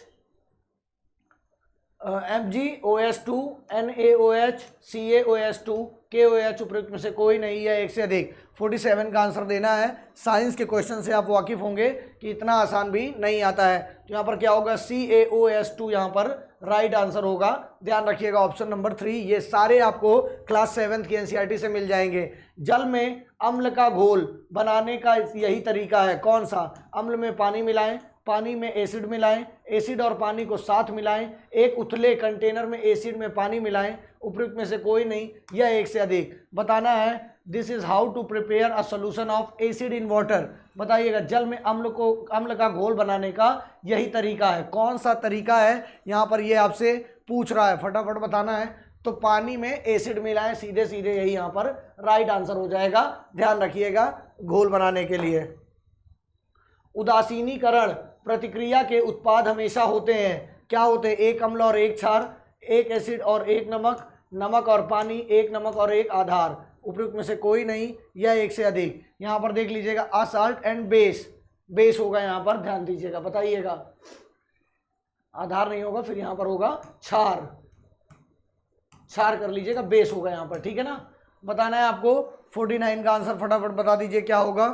MgOH2 NaOH CaOH2 KOH, उपयुक्त में से कोई नहीं है, एक से अधिक। 47 का आंसर देना है। साइंस के क्वेश्चन से आप वाकिफ होंगे कि इतना आसान भी नहीं आता है। तो यहाँ पर क्या होगा, CaOH2 यहाँ पर राइट आंसर होगा, ध्यान रखिएगा, ऑप्शन नंबर 3। ये सारे आपको क्लास 7 की NCERT से मिल जाएंगे। जल में अम्ल का घोल बनाने का यही तरीका है, कौन सा। अम्ल में पानी मिलाएं, पानी में एसिड मिलाएं, एसिड और पानी को साथ मिलाएं, एक उथले कंटेनर में एसिड में पानी मिलाएं, उपयुक्त में से कोई नहीं या एक से अधिक। बताना है this is how to prepare a solution of acid in water. बताइएगा जल में अम्ल का घोल बनाने का यही तरीका है, कौन सा तरीका है यहाँ पर ये आपसे पूछ रहा है, फटाफट बताना है। तो पानी में एसिड मिलाएं, सीधे सीधे यही यहाँ पर राइट आंसर हो जाएगा, ध्यान रखिएगा, घोल बनाने के लिए। उदासीनीकरण प्रतिक्रिया के उत्पाद हमेशा होते हैं, क्या होते हैं, एक अम्ल और एक क्षार, एक एसिड और एक नमक, नमक और पानी, एक नमक और एक आधार, उपयुक्त में से कोई नहीं या एक से अधिक। यहाँ पर देख लीजिएगा असाल्ट एंड बेस, बेस होगा यहाँ पर, ध्यान दीजिएगा, बताइएगा। आधार नहीं होगा, फिर यहाँ पर होगा क्षार, क्षार कर लीजिएगा, बेस होगा यहाँ पर, ठीक है ना। बताना है आपको 49 का आंसर, फटाफट बता दीजिए क्या होगा।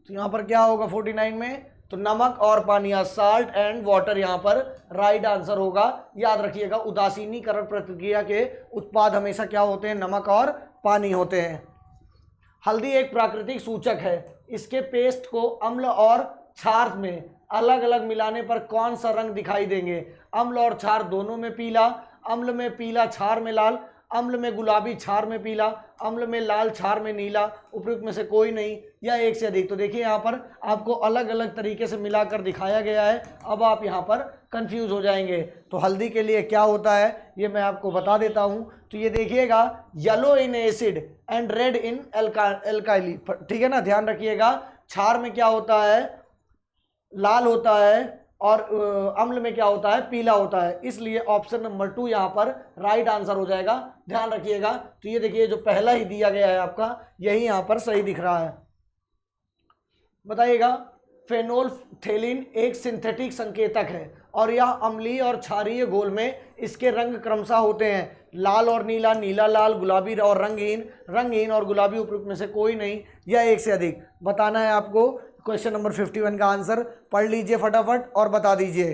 तो यहाँ पर क्या होगा 49 में, तो नमक और पानी, साल्ट एंड वाटर यहाँ पर राइट आंसर होगा। याद रखिएगा उदासीनीकरण प्रक्रिया के उत्पाद हमेशा क्या होते हैं, नमक और पानी होते हैं। हल्दी एक प्राकृतिक सूचक है, इसके पेस्ट को अम्ल और क्षार में अलग अलग मिलाने पर कौन सा रंग दिखाई देंगे? अम्ल और क्षार दोनों में पीला, अम्ल में पीला क्षार में लाल, अम्ल में गुलाबी क्षार में पीला, अम्ल में लाल क्षार में नीला, उपयुक्त में से कोई नहीं या एक से अधिक। तो देखिए यहाँ पर आपको अलग अलग तरीके से मिलाकर दिखाया गया है, अब आप यहाँ पर कंफ्यूज हो जाएंगे। तो हल्दी के लिए क्या होता है ये मैं आपको बता देता हूँ। तो ये देखिएगा yellow in acid and red in alkali, ठीक है ना, ध्यान रखिएगा। क्षार में क्या होता है, लाल होता है, और अम्ल में क्या होता है, पीला होता है। इसलिए ऑप्शन नंबर 2 यहाँ पर राइट आंसर हो जाएगा, ध्यान रखिएगा। तो ये देखिए जो पहला ही दिया गया है आपका, यही यहाँ पर सही दिख रहा है। बताइएगा फेनोल्फथेलिन एक सिंथेटिक संकेतक है और यह अम्लीय और क्षारीय घोल में इसके रंग क्रमशः होते हैं लाल और नीला, नीला लाल, गुलाबी और रंगीन, रंगीन और गुलाबी, उपयुक्त में से कोई नहीं या एक से अधिक। बताना है आपको। क्वेश्चन नंबर 51 का आंसर पढ़ लीजिए फटाफट और बता दीजिए,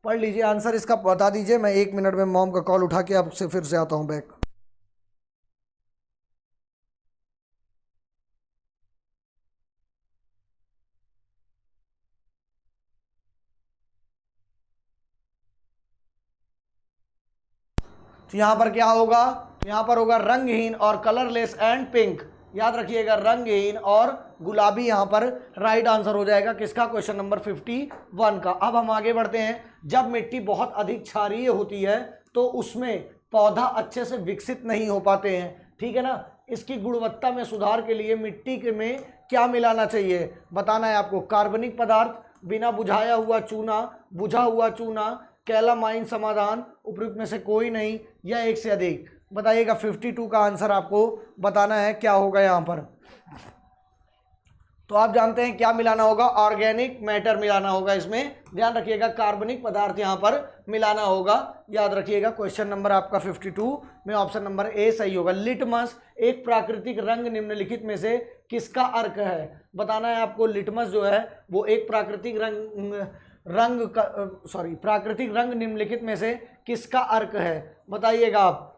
पढ़ लीजिए आंसर इसका, बता दीजिए। मैं 1 मिनट में मॉम का कॉल उठा के आपसे फिर से आता हूं बैक। तो यहाँ पर क्या होगा, तो यहाँ पर होगा रंगहीन और कलरलेस एंड पिंक। याद रखिएगा रंगहीन और गुलाबी यहाँ पर राइट आंसर हो जाएगा किसका, क्वेश्चन नंबर 51 का। अब हम आगे बढ़ते हैं। जब मिट्टी बहुत अधिक क्षारीय होती है तो उसमें पौधा अच्छे से विकसित नहीं हो पाते हैं, ठीक है ना। इसकी गुणवत्ता में सुधार के लिए मिट्टी के में क्या मिलाना चाहिए? बताना है आपको। कार्बनिक पदार्थ, बिना बुझाया हुआ चूना, बुझा हुआ चूना, कैलामाइन समाधान, उपयुक्त में से कोई नहीं या एक से अधिक। बताइएगा 52 का आंसर आपको बताना है क्या होगा यहाँ पर। तो आप जानते हैं क्या मिलाना होगा, ऑर्गेनिक मैटर मिलाना होगा इसमें, ध्यान रखिएगा कार्बनिक पदार्थ यहाँ पर मिलाना होगा। याद रखिएगा क्वेश्चन नंबर आपका 52 में ऑप्शन नंबर ए सही होगा। लिटमस एक प्राकृतिक रंग निम्नलिखित में से किसका अर्क है? बताना है आपको। लिटमस जो है वो एक प्राकृतिक प्राकृतिक रंग निम्नलिखित में से किसका अर्क है? बताइएगा आप।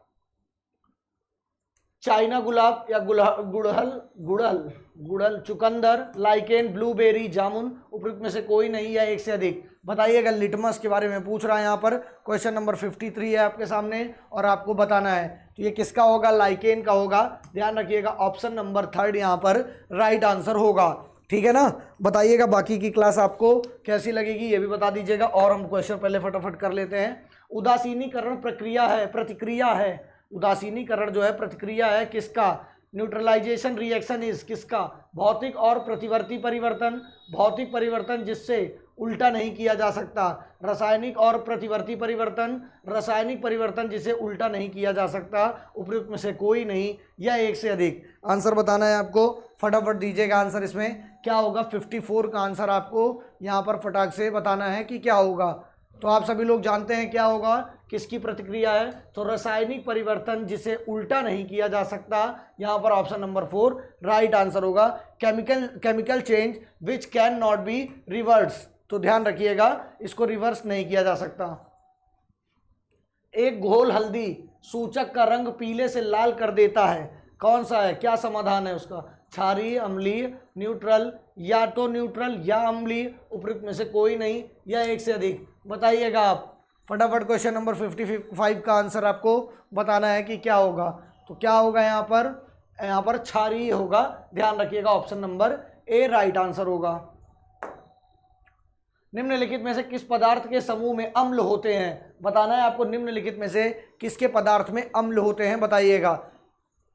चाइना गुलाब या गुड़हल, गुड़हल, चुकंदर, लाइकेन, ब्लूबेरी, जामुन, उपयुक्त में से कोई नहीं या एक से अधिक। बताइएगा लिटमस के बारे में पूछ रहा है यहाँ पर। क्वेश्चन नंबर 53 है आपके सामने और आपको बताना है। तो ये किसका होगा, लाइकेन का होगा। ध्यान रखिएगा ऑप्शन नंबर 3 यहाँ पर राइट आंसर होगा, ठीक है ना। बताइएगा बाकी की क्लास आपको कैसी लगेगी ये भी बता दीजिएगा। और हम क्वेश्चन पहले फटाफट कर लेते हैं। उदासीनीकरण प्रक्रिया है, प्रतिक्रिया है, उदासीनीकरण जो है प्रतिक्रिया है किसका? न्यूट्रलाइजेशन रिएक्शन इज किसका? भौतिक और प्रतिवर्ती परिवर्तन, भौतिक परिवर्तन जिससे उल्टा नहीं किया जा सकता। रासायनिक और प्रतिवर्ती परिवर्तन, रासायनिक परिवर्तन जिसे उल्टा नहीं किया जा सकता, उपयुक्त में से कोई नहीं या एक से अधिक। आंसर बताना है आपको, फटाफट दीजिएगा आंसर इसमें क्या होगा। 54 का आंसर आपको यहाँ पर फटाक से बताना है कि क्या होगा। तो आप सभी लोग जानते हैं क्या होगा, किसकी प्रतिक्रिया है, तो रासायनिक परिवर्तन जिसे उल्टा नहीं किया जा सकता। यहाँ पर ऑप्शन नंबर 4 राइट आंसर होगा। Chemical change which can not be reverse, तो ध्यान रखिएगा इसको रिवर्स नहीं किया जा सकता। एक घोल हल्दी सूचक का रंग पीले से लाल कर देता है, कौन सा है, क्या समाधान है उसका? क्षारीय, अम्लीय, न्यूट्रल, या तो न्यूट्रल या अम्लीय, उपयुक्त में से कोई नहीं या एक से अधिक। बताइएगा आप फटाफट। क्वेश्चन नंबर 55 का आंसर आपको बताना है कि क्या होगा। तो क्या होगा यहाँ पर क्षारीय होगा। ध्यान रखिएगा option number A right answer होगा। निम्नलिखित में से किस पदार्थ के समूह में अम्ल होते हैं? बताना है आपको। निम्नलिखित में से किसके पदार्थ में अम्ल होते हैं? बताइएगा।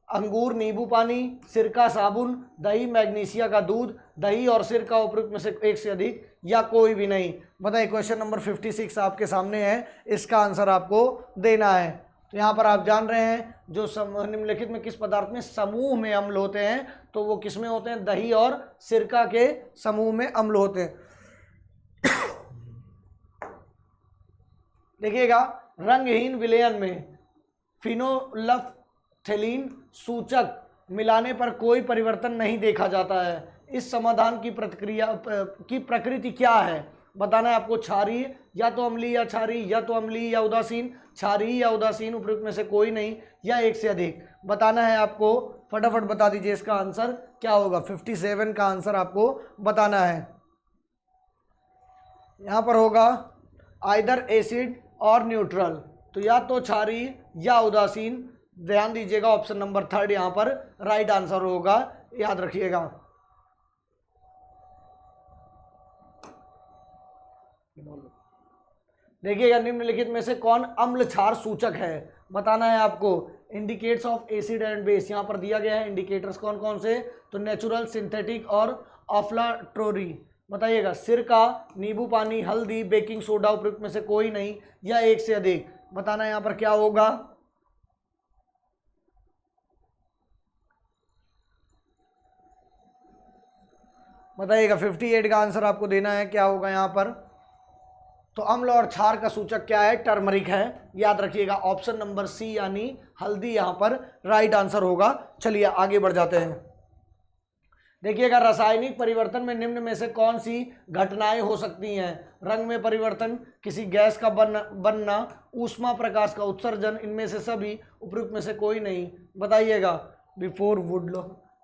अंगूर, नींबू पानी, सिरका, साबुन, दही, मैग्नीशिया का दूध, दही और सिरका, उपयुक्त में से एक से अधिक या कोई भी नहीं। बताइए क्वेश्चन नंबर 56 आपके सामने है, इसका आंसर आपको देना है। तो यहाँ पर आप जान रहे हैं जो निम्नलिखित में किस पदार्थ में समूह में अम्ल होते हैं, तो वो किस में होते हैं? दही और सिरका के समूह में अम्ल होते हैं। देखिएगा रंगहीन विलयन में फिनोल्फथेलिन सूचक मिलाने पर कोई परिवर्तन नहीं देखा जाता है। इस समाधान की की प्रकृति क्या है? बताना है आपको। क्षारीय, या तो अम्लीय या क्षारीय, या तो अम्लीय या उदासीन, क्षारीय या उदासीन, उपयुक्त में से कोई नहीं, या एक से अधिक। बताना है आपको। फटाफट बता दीजिए इसका आंसर क्या होगा। 57 का आंसर आपको बताना है। यहाँ पर होगा आइदर एसिड और न्यूट्रल, तो या तो क्षारीय या उदासीन। ध्यान दीजिएगा, ऑप्शन नंबर 3 यहाँ पर राइट आंसर होगा, याद रखिएगा। देखिएगा, निम्नलिखित में से कौन अम्ल क्षार सूचक है? बताना है आपको। Indicators of acid and base यहाँ पर दिया गया है। इंडिकेटर्स कौन कौन से? तो नेचुरल, सिंथेटिक और ऑफ्लाटोरी। बताइएगा। सिरका, नींबू पानी, हल्दी, बेकिंग सोडा, उपयुक्त में से कोई नहीं, या एक से अधिक। बताना है यहाँ पर क्या होगा। बताइएगा। 58 का आंसर आपको देना है, क्या होगा यहाँ पर। तो अम्ल और क्षार का सूचक क्या है? टर्मरिक है, याद रखिएगा। ऑप्शन नंबर सी यानी हल्दी यहाँ पर राइट आंसर होगा। चलिए आगे बढ़ जाते हैं। देखिएगा, रासायनिक परिवर्तन में निम्न में से कौन सी घटनाएं हो सकती हैं? रंग में परिवर्तन, किसी गैस का बनना, ऊष्मा प्रकाश का उत्सर्जन, इनमें से सभी, उपयुक्त में से कोई नहीं। बताइएगा। Before would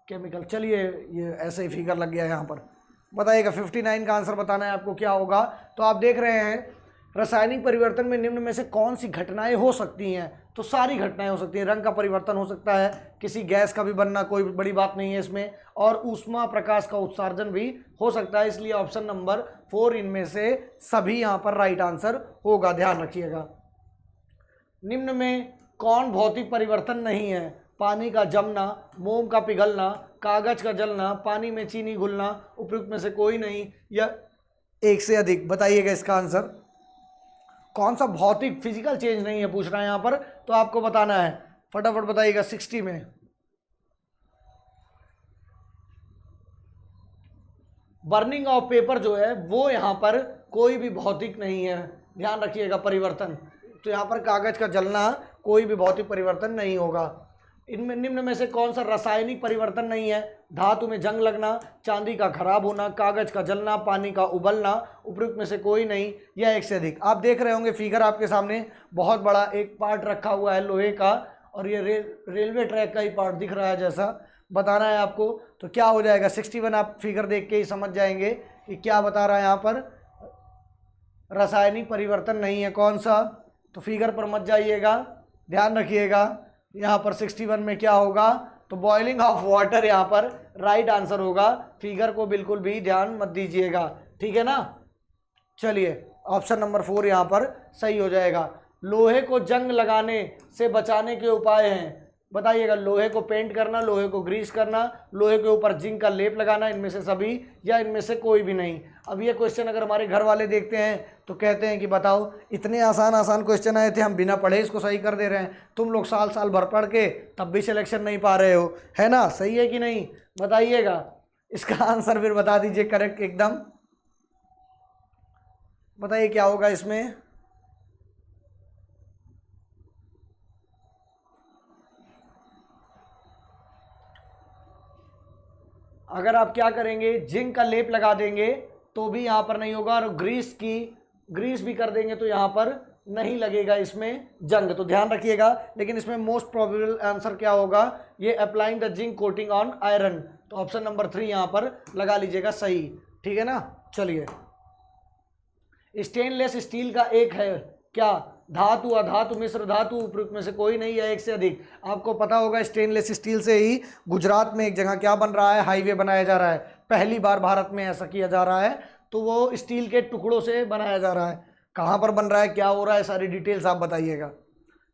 chemical. चलिए, ये ऐसे ही फिगर लग गया यहाँ पर। बताइएगा। 59 का आंसर बताना है आपको, क्या होगा। तो आप देख रहे हैं, रासायनिक परिवर्तन में निम्न में से कौन सी घटनाएं हो सकती हैं? तो सारी घटनाएं हो सकती हैं। रंग का परिवर्तन हो सकता है, किसी गैस का भी बनना कोई बड़ी बात नहीं है इसमें, और ऊष्मा प्रकाश का उत्सर्जन भी हो सकता है। इसलिए ऑप्शन नंबर 4 इनमें से सभी यहाँ पर राइट आंसर होगा, ध्यान रखिएगा। निम्न में कौन भौतिक परिवर्तन नहीं है? पानी का जमना, मोम का पिघलना, कागज का जलना, पानी में चीनी घुलना, उपयुक्त में से कोई नहीं, या एक से अधिक। बताइएगा इसका आंसर। कौन सा भौतिक फिजिकल चेंज नहीं है पूछ रहा है यहाँ पर, तो आपको बताना है। फटाफट बताइएगा। 60 में बर्निंग ऑफ पेपर जो है वो यहाँ पर कोई भी भौतिक नहीं है, ध्यान रखिएगा। परिवर्तन, तो यहाँ पर कागज का जलना कोई भी भौतिक परिवर्तन नहीं होगा। इनमें निम्न में से कौन सा रासायनिक परिवर्तन नहीं है? धातु में जंग लगना, चांदी का खराब होना, कागज का जलना, पानी का उबलना, उपयुक्त में से कोई नहीं, या एक से अधिक। आप देख रहे होंगे फिगर आपके सामने, बहुत बड़ा एक पार्ट रखा हुआ है लोहे का, और ये रेलवे ट्रैक का ही पार्ट दिख रहा है जैसा। बताना है आपको, तो क्या हो जाएगा। 61 आप फिगर देख के ही समझ जाएंगे कि क्या बता रहा है यहाँ पर। रासायनिक परिवर्तन नहीं है कौन सा, तो फिगर पर मत जाइएगा, ध्यान रखिएगा। यहाँ पर 61 में क्या होगा, तो बॉइलिंग ऑफ वाटर यहाँ पर राइट आंसर होगा। फिगर को बिल्कुल भी ध्यान मत दीजिएगा, ठीक है ना। चलिए, ऑप्शन नंबर 4 यहाँ पर सही हो जाएगा। लोहे को जंग लगाने से बचाने के उपाय हैं। बताइएगा। लोहे को पेंट करना, लोहे को ग्रीस करना, लोहे के ऊपर जिंक का लेप लगाना, इनमें से सभी, या इनमें से कोई भी नहीं। अब ये क्वेश्चन अगर हमारे घर वाले देखते हैं तो कहते हैं कि बताओ, इतने आसान आसान क्वेश्चन आए थे, हम बिना पढ़े इसको सही कर दे रहे हैं, तुम लोग साल साल भर पढ़ के तब भी सिलेक्शन नहीं पा रहे हो, है ना। सही है कि नहीं? बताइएगा। इसका आंसर फिर बता दीजिए करेक्ट एकदम। बताइए क्या होगा इसमें। अगर आप क्या करेंगे, जिंक का लेप लगा देंगे तो भी यहाँ पर नहीं होगा, और ग्रीस भी कर देंगे तो यहाँ पर नहीं लगेगा इसमें जंग, तो ध्यान रखिएगा। लेकिन इसमें मोस्ट प्रोबेबल आंसर क्या होगा, ये applying the zinc coating on iron, तो ऑप्शन नंबर 3 यहाँ पर लगा लीजिएगा सही, ठीक है ना। चलिए, स्टेनलेस स्टील का एक है क्या? धातु, अधातु, मिश्र धातु, उपयुक्त में से कोई नहीं, या एक से अधिक। आपको पता होगा स्टेनलेस स्टील से ही गुजरात में एक जगह क्या बन रहा है, हाईवे बनाया जा रहा है। पहली बार भारत में ऐसा किया जा रहा है, तो वो स्टील के टुकड़ों से बनाया जा रहा है। कहाँ पर बन रहा है, क्या हो रहा है, सारी डिटेल्स आप बताइएगा।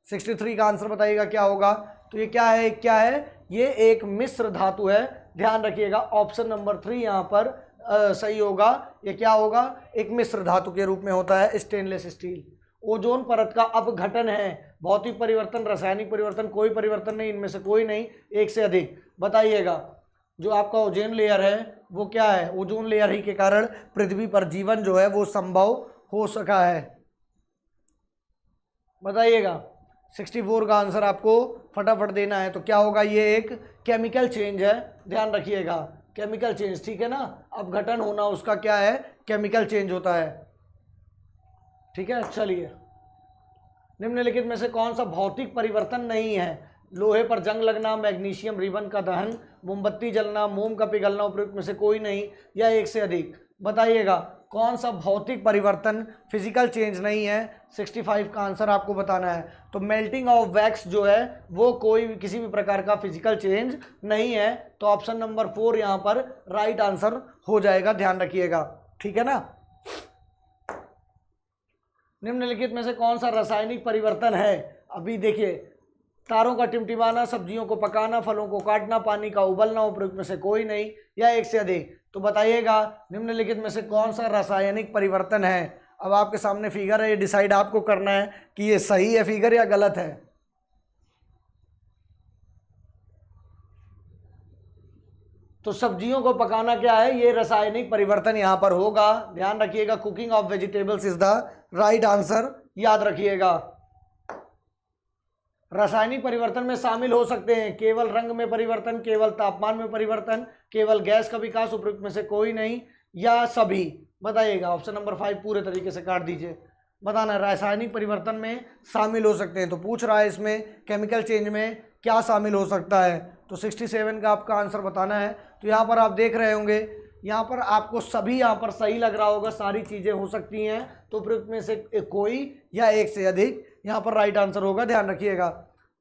63 का आंसर बताइएगा क्या होगा। तो ये क्या है, क्या है, ये एक मिश्र धातु है, ध्यान रखिएगा। ऑप्शन नंबर 3 यहाँ पर सही होगा। ये क्या होगा, एक मिश्र धातु के रूप में होता है स्टेनलेस स्टील। ओजोन परत का अपघटन है। भौतिक परिवर्तन, रासायनिक परिवर्तन, कोई परिवर्तन नहीं, इनमें से कोई नहीं, एक से अधिक। बताइएगा। जो आपका ओजोन लेयर है वो क्या है, ओजोन लेयर ही के कारण पृथ्वी पर जीवन जो है वो संभव हो सका है। बताइएगा। 64 का आंसर आपको फटाफट देना है, तो क्या होगा, ये एक केमिकल चेंज है, ध्यान रखिएगा। केमिकल चेंज, ठीक है ना, अपघटन होना उसका क्या है, केमिकल चेंज होता है, ठीक है। चलिए, निम्नलिखित में से कौन सा भौतिक परिवर्तन नहीं है? लोहे पर जंग लगना, मैग्नीशियम रिबन का दहन, मोमबत्ती जलना, मोम का पिघलना, उपयुक्त में से कोई नहीं या एक से अधिक। बताइएगा कौन सा भौतिक परिवर्तन, फिजिकल चेंज नहीं है। 65 का आंसर आपको बताना है। तो मेल्टिंग ऑफ वैक्स जो है वो कोई किसी भी प्रकार का फिजिकल चेंज नहीं है। तो ऑप्शन नंबर 4 यहाँ पर राइट आंसर हो जाएगा, ध्यान रखिएगा, ठीक है ना। निम्नलिखित में से कौन सा रासायनिक परिवर्तन है? अभी देखिए, तारों का टिमटिमाना, सब्जियों को पकाना, फलों को काटना, पानी का उबलना, उपयुक्त में से कोई नहीं या एक से अधिक। तो बताइएगा निम्नलिखित में से कौन सा रासायनिक परिवर्तन है। अब आपके सामने फिगर है, ये डिसाइड आपको करना है कि ये सही है फिगर या गलत है। तो सब्जियों को पकाना क्या है, ये रासायनिक परिवर्तन यहां पर होगा, ध्यान रखिएगा। Cooking of vegetables is the right answer, याद रखिएगा। रासायनिक परिवर्तन में शामिल हो सकते हैं केवल रंग में परिवर्तन, केवल तापमान में परिवर्तन, केवल गैस का विकास, उपयुक्त में से कोई नहीं या सभी। बताइएगा, ऑप्शन नंबर 5 पूरे तरीके से काट दीजिए। बताना रासायनिक परिवर्तन में शामिल हो सकते हैं। तो पूछ रहा है इसमें केमिकल चेंज में क्या शामिल हो सकता है। तो 67 का आपका आंसर बताना है। तो यहाँ पर आप देख रहे होंगे, यहाँ पर आपको सभी यहाँ पर सही लग रहा होगा, सारी चीज़ें हो सकती हैं। तो उपयुक्त में से कोई या एक से अधिक यहाँ पर राइट आंसर होगा, ध्यान रखिएगा,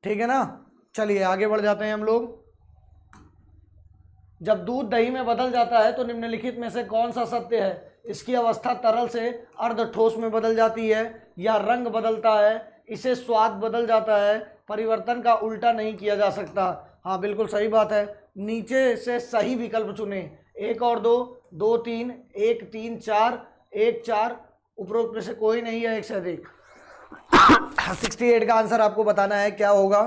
ठीक है ना। चलिए आगे बढ़ जाते हैं हम लोग। जब दूध दही में बदल जाता है तो निम्नलिखित में से कौन सा सत्य है? इसकी अवस्था तरल से अर्ध ठोस में बदल जाती है, या रंग बदलता है, इसे स्वाद बदल जाता है, परिवर्तन का उल्टा नहीं किया जा सकता। हाँ बिल्कुल सही बात है। नीचे से सही विकल्प चुने, 1 और 2, 2 3, 1 3 4, 1 4, उपरोक्त में से कोई नहीं है एक से अधिक। 68 का आंसर आपको बताना है क्या होगा।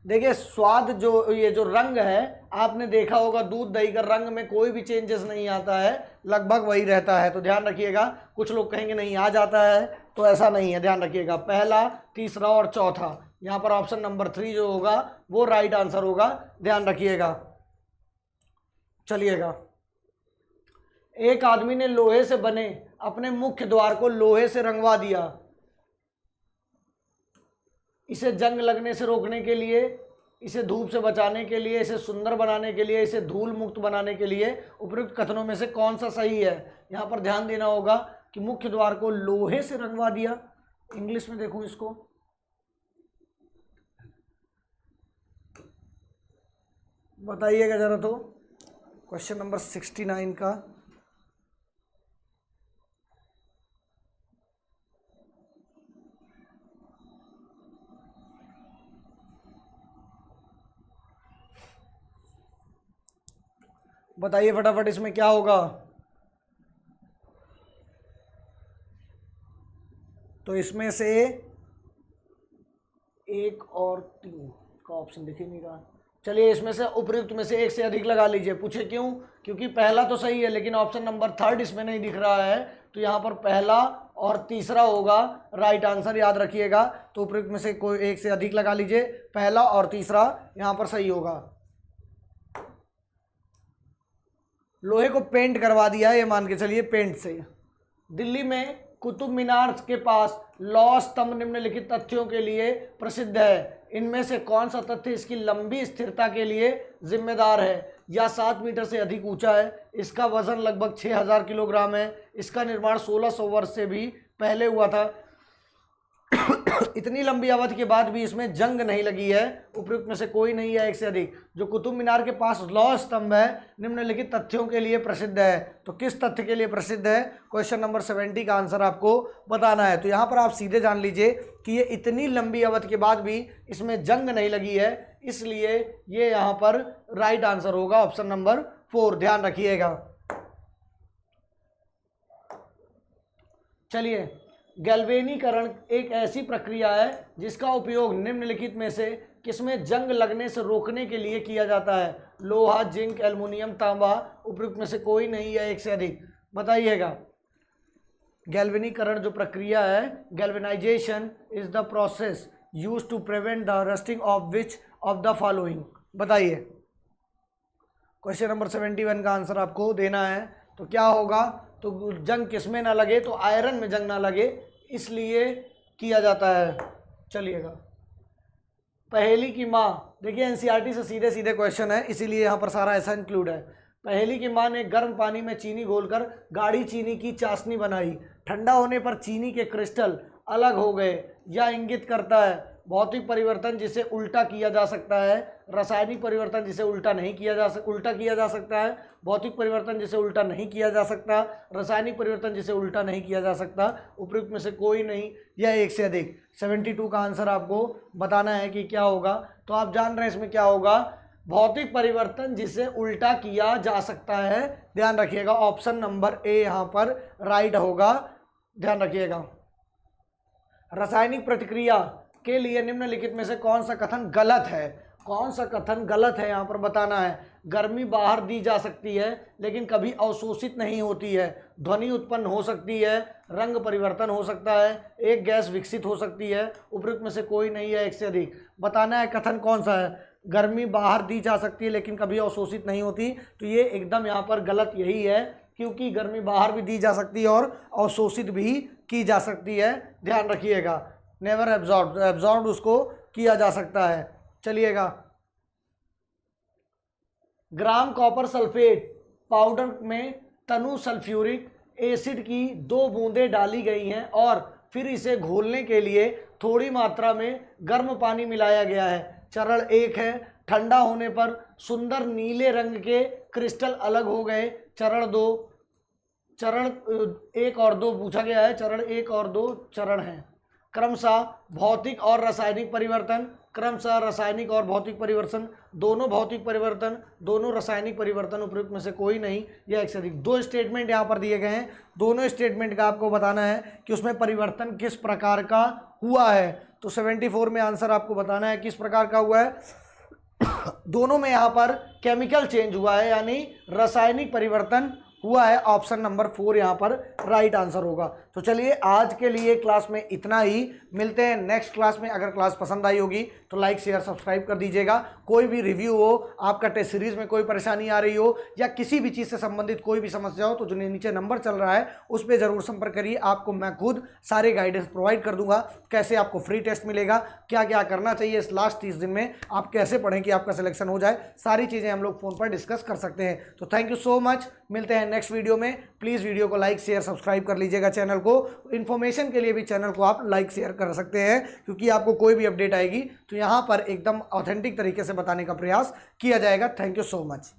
देखिए स्वाद जो ये जो रंग है, आपने देखा होगा दूध दही का रंग में कोई भी चेंजेस नहीं आता है, लगभग वही रहता है। तो ध्यान रखिएगा, कुछ लोग कहेंगे नहीं आ जाता है, तो ऐसा नहीं है, ध्यान रखिएगा। पहला, तीसरा और चौथा, यहाँ पर ऑप्शन नंबर 3 जो होगा वो राइट आंसर होगा, ध्यान रखिएगा। चलिएगा, एक आदमी ने लोहे से बने अपने मुख्य द्वार को लोहे से रंगवा दिया। इसे जंग लगने से रोकने के लिए, इसे धूप से बचाने के लिए, इसे सुंदर बनाने के लिए, इसे धूल मुक्त बनाने के लिए, उपयुक्त कथनों में से कौन सा सही है? यहाँ पर ध्यान देना होगा कि मुख्य द्वार को लोहे से रंगवा दिया। इंग्लिश में देखूं इसको, बताइएगा जरा। तो क्वेश्चन नंबर 69 का बताइए फटाफट, इसमें क्या होगा? तो इसमें से 1 और 3 का ऑप्शन दिख ही नहीं रहा। चलिए इसमें से उपयुक्त में से एक से अधिक लगा लीजिए। पूछे क्यों? क्योंकि पहला तो सही है लेकिन ऑप्शन नंबर 3 इसमें नहीं दिख रहा है, तो यहाँ पर पहला और तीसरा होगा राइट आंसर, याद रखिएगा। तो उपयुक्त में से कोई एक से अधिक लगा लीजिए, पहला और तीसरा यहाँ पर सही होगा। लोहे को पेंट करवा दिया है, ये मान के चलिए पेंट से। दिल्ली में कुतुब मीनार के पास लौह स्तंभ निम्नलिखित तथ्यों के लिए प्रसिद्ध है। इनमें से कौन सा तथ्य इसकी लंबी स्थिरता के लिए जिम्मेदार है? या 7 मीटर से अधिक ऊंचा है, इसका वजन लगभग 6000 किलोग्राम है, इसका निर्माण 1600 वर्ष से भी पहले हुआ था, इतनी लंबी अवधि के बाद भी इसमें जंग नहीं लगी है, उपयुक्त में से कोई नहीं है एक से अधिक। जो कुतुब मीनार के पास लौह स्तंभ है निम्नलिखित तथ्यों के लिए प्रसिद्ध है। तो किस तथ्य के लिए प्रसिद्ध है? क्वेश्चन नंबर 70 का आंसर आपको बताना है। तो यहाँ पर आप सीधे जान लीजिए कि ये इतनी लंबी अवधि के बाद भी इसमें जंग नहीं लगी है, इसलिए ये यहाँ पर राइट आंसर होगा, ऑप्शन नंबर 4, ध्यान रखिएगा। चलिए, गैल्वेनीकरण एक ऐसी प्रक्रिया है जिसका उपयोग निम्नलिखित में से किसमें जंग लगने से रोकने के लिए किया जाता है? लोहा, जिंक, एल्युमिनियम, तांबा, उपयुक्त में से कोई नहीं है एक से अधिक। बताइएगा। गैल्वेनीकरण जो प्रक्रिया है, galvanisation is the process used to prevent the rusting of which of the following, बताइए। क्वेश्चन नंबर 71 का आंसर आपको देना है। तो क्या होगा, तो जंग किस में ना लगे, तो आयरन में जंग ना लगे इसलिए किया जाता है। चलिएगा, पहेली की माँ, देखिए एनसीईआरटी से सीधे सीधे क्वेश्चन है इसीलिए यहाँ पर सारा ऐसा इंक्लूड है। पहेली की माँ ने गर्म पानी में चीनी घोलकर गाढ़ी चीनी की चाशनी बनाई, ठंडा होने पर चीनी के क्रिस्टल अलग हो गए। यह इंगित करता है भौतिक परिवर्तन जिसे उल्टा किया जा सकता है, रासायनिक परिवर्तन जिसे उल्टा किया जा सकता है, भौतिक परिवर्तन जिसे उल्टा नहीं किया जा सकता, रासायनिक परिवर्तन जिसे उल्टा नहीं किया जा सकता, उपयुक्त में से कोई नहीं या एक से अधिक। 72 का आंसर आपको बताना है कि क्या होगा। तो आप जान रहे हैं इसमें क्या होगा, भौतिक परिवर्तन जिसे उल्टा किया जा सकता है। ध्यान रखिएगा, ऑप्शन नंबर ए यहाँ पर राइट होगा, ध्यान रखिएगा। रासायनिक प्रतिक्रिया के लिए निम्नलिखित में से कौन सा कथन गलत है, कौन सा कथन गलत है यहाँ पर बताना है। गर्मी बाहर दी जा सकती है लेकिन कभी अवशोषित नहीं होती है, ध्वनि उत्पन्न हो सकती है, रंग परिवर्तन हो सकता है, एक गैस विकसित हो सकती है, उपयुक्त में से कोई नहीं है एक से अधिक। बताना है कथन कौन सा है, गर्मी बाहर दी जा सकती है लेकिन कभी अवशोषित नहीं होती, तो ये एकदम यहाँ पर गलत यही है, क्योंकि गर्मी बाहर भी दी जा सकती है और अवशोषित भी की जा सकती है। ध्यान रखिएगा, नेवर एब्जॉर्ब उसको किया जा सकता है। चलिएगा, ग्राम कॉपर सल्फेट पाउडर में तनु सल्फ्यूरिक एसिड की 2 बूंदें डाली गई हैं और फिर इसे घोलने के लिए थोड़ी मात्रा में गर्म पानी मिलाया गया है। चरण 1 है, ठंडा होने पर सुंदर नीले रंग के क्रिस्टल अलग हो गए। चरण 1 और 2 पूछा गया है, चरण 1 और 2 चरण हैं। क्रमशः भौतिक और रासायनिक परिवर्तन, क्रमशः रासायनिक और भौतिक परिवर्तन, दोनों भौतिक परिवर्तन, दोनों रासायनिक परिवर्तन, उपयुक्त में से कोई नहीं या एक से अधिक। 2 स्टेटमेंट यहाँ पर दिए गए हैं, दोनों स्टेटमेंट का आपको बताना है कि उसमें परिवर्तन किस प्रकार का हुआ है। तो 74 में आंसर आपको बताना है किस प्रकार का हुआ है। दोनों में यहाँ पर केमिकल चेंज हुआ है, यानी रासायनिक परिवर्तन हुआ है। ऑप्शन नंबर 4 यहाँ पर राइट आंसर होगा। तो चलिए, आज के लिए क्लास में इतना ही, मिलते हैं नेक्स्ट क्लास में। अगर क्लास पसंद आई होगी तो लाइक शेयर सब्सक्राइब कर दीजिएगा। कोई भी रिव्यू हो, आपका टेस्ट सीरीज में कोई परेशानी आ रही हो या किसी भी चीज़ से संबंधित कोई भी समस्या हो तो जो नीचे नंबर चल रहा है उस पर जरूर संपर्क करिए। आपको मैं खुद सारे गाइडेंस प्रोवाइड कर दूंगा, कैसे आपको फ्री टेस्ट मिलेगा, क्या क्या करना चाहिए इस लास्ट 30 दिन में, आप कैसे पढ़ें कि आपका सिलेक्शन हो जाए, सारी चीज़ें हम लोग फ़ोन पर डिस्कस कर सकते हैं। तो थैंक यू सो मच, मिलते हैं नेक्स्ट वीडियो में। प्लीज़ वीडियो को लाइक शेयर सब्सक्राइब कर लीजिएगा चैनल को। इन्फॉर्मेशन के लिए भी चैनल को आप लाइक शेयर कर सकते हैं, क्योंकि आपको कोई भी अपडेट आएगी तो यहाँ पर एकदम ऑथेंटिक तरीके से बताने का प्रयास किया जाएगा। Thank you so much.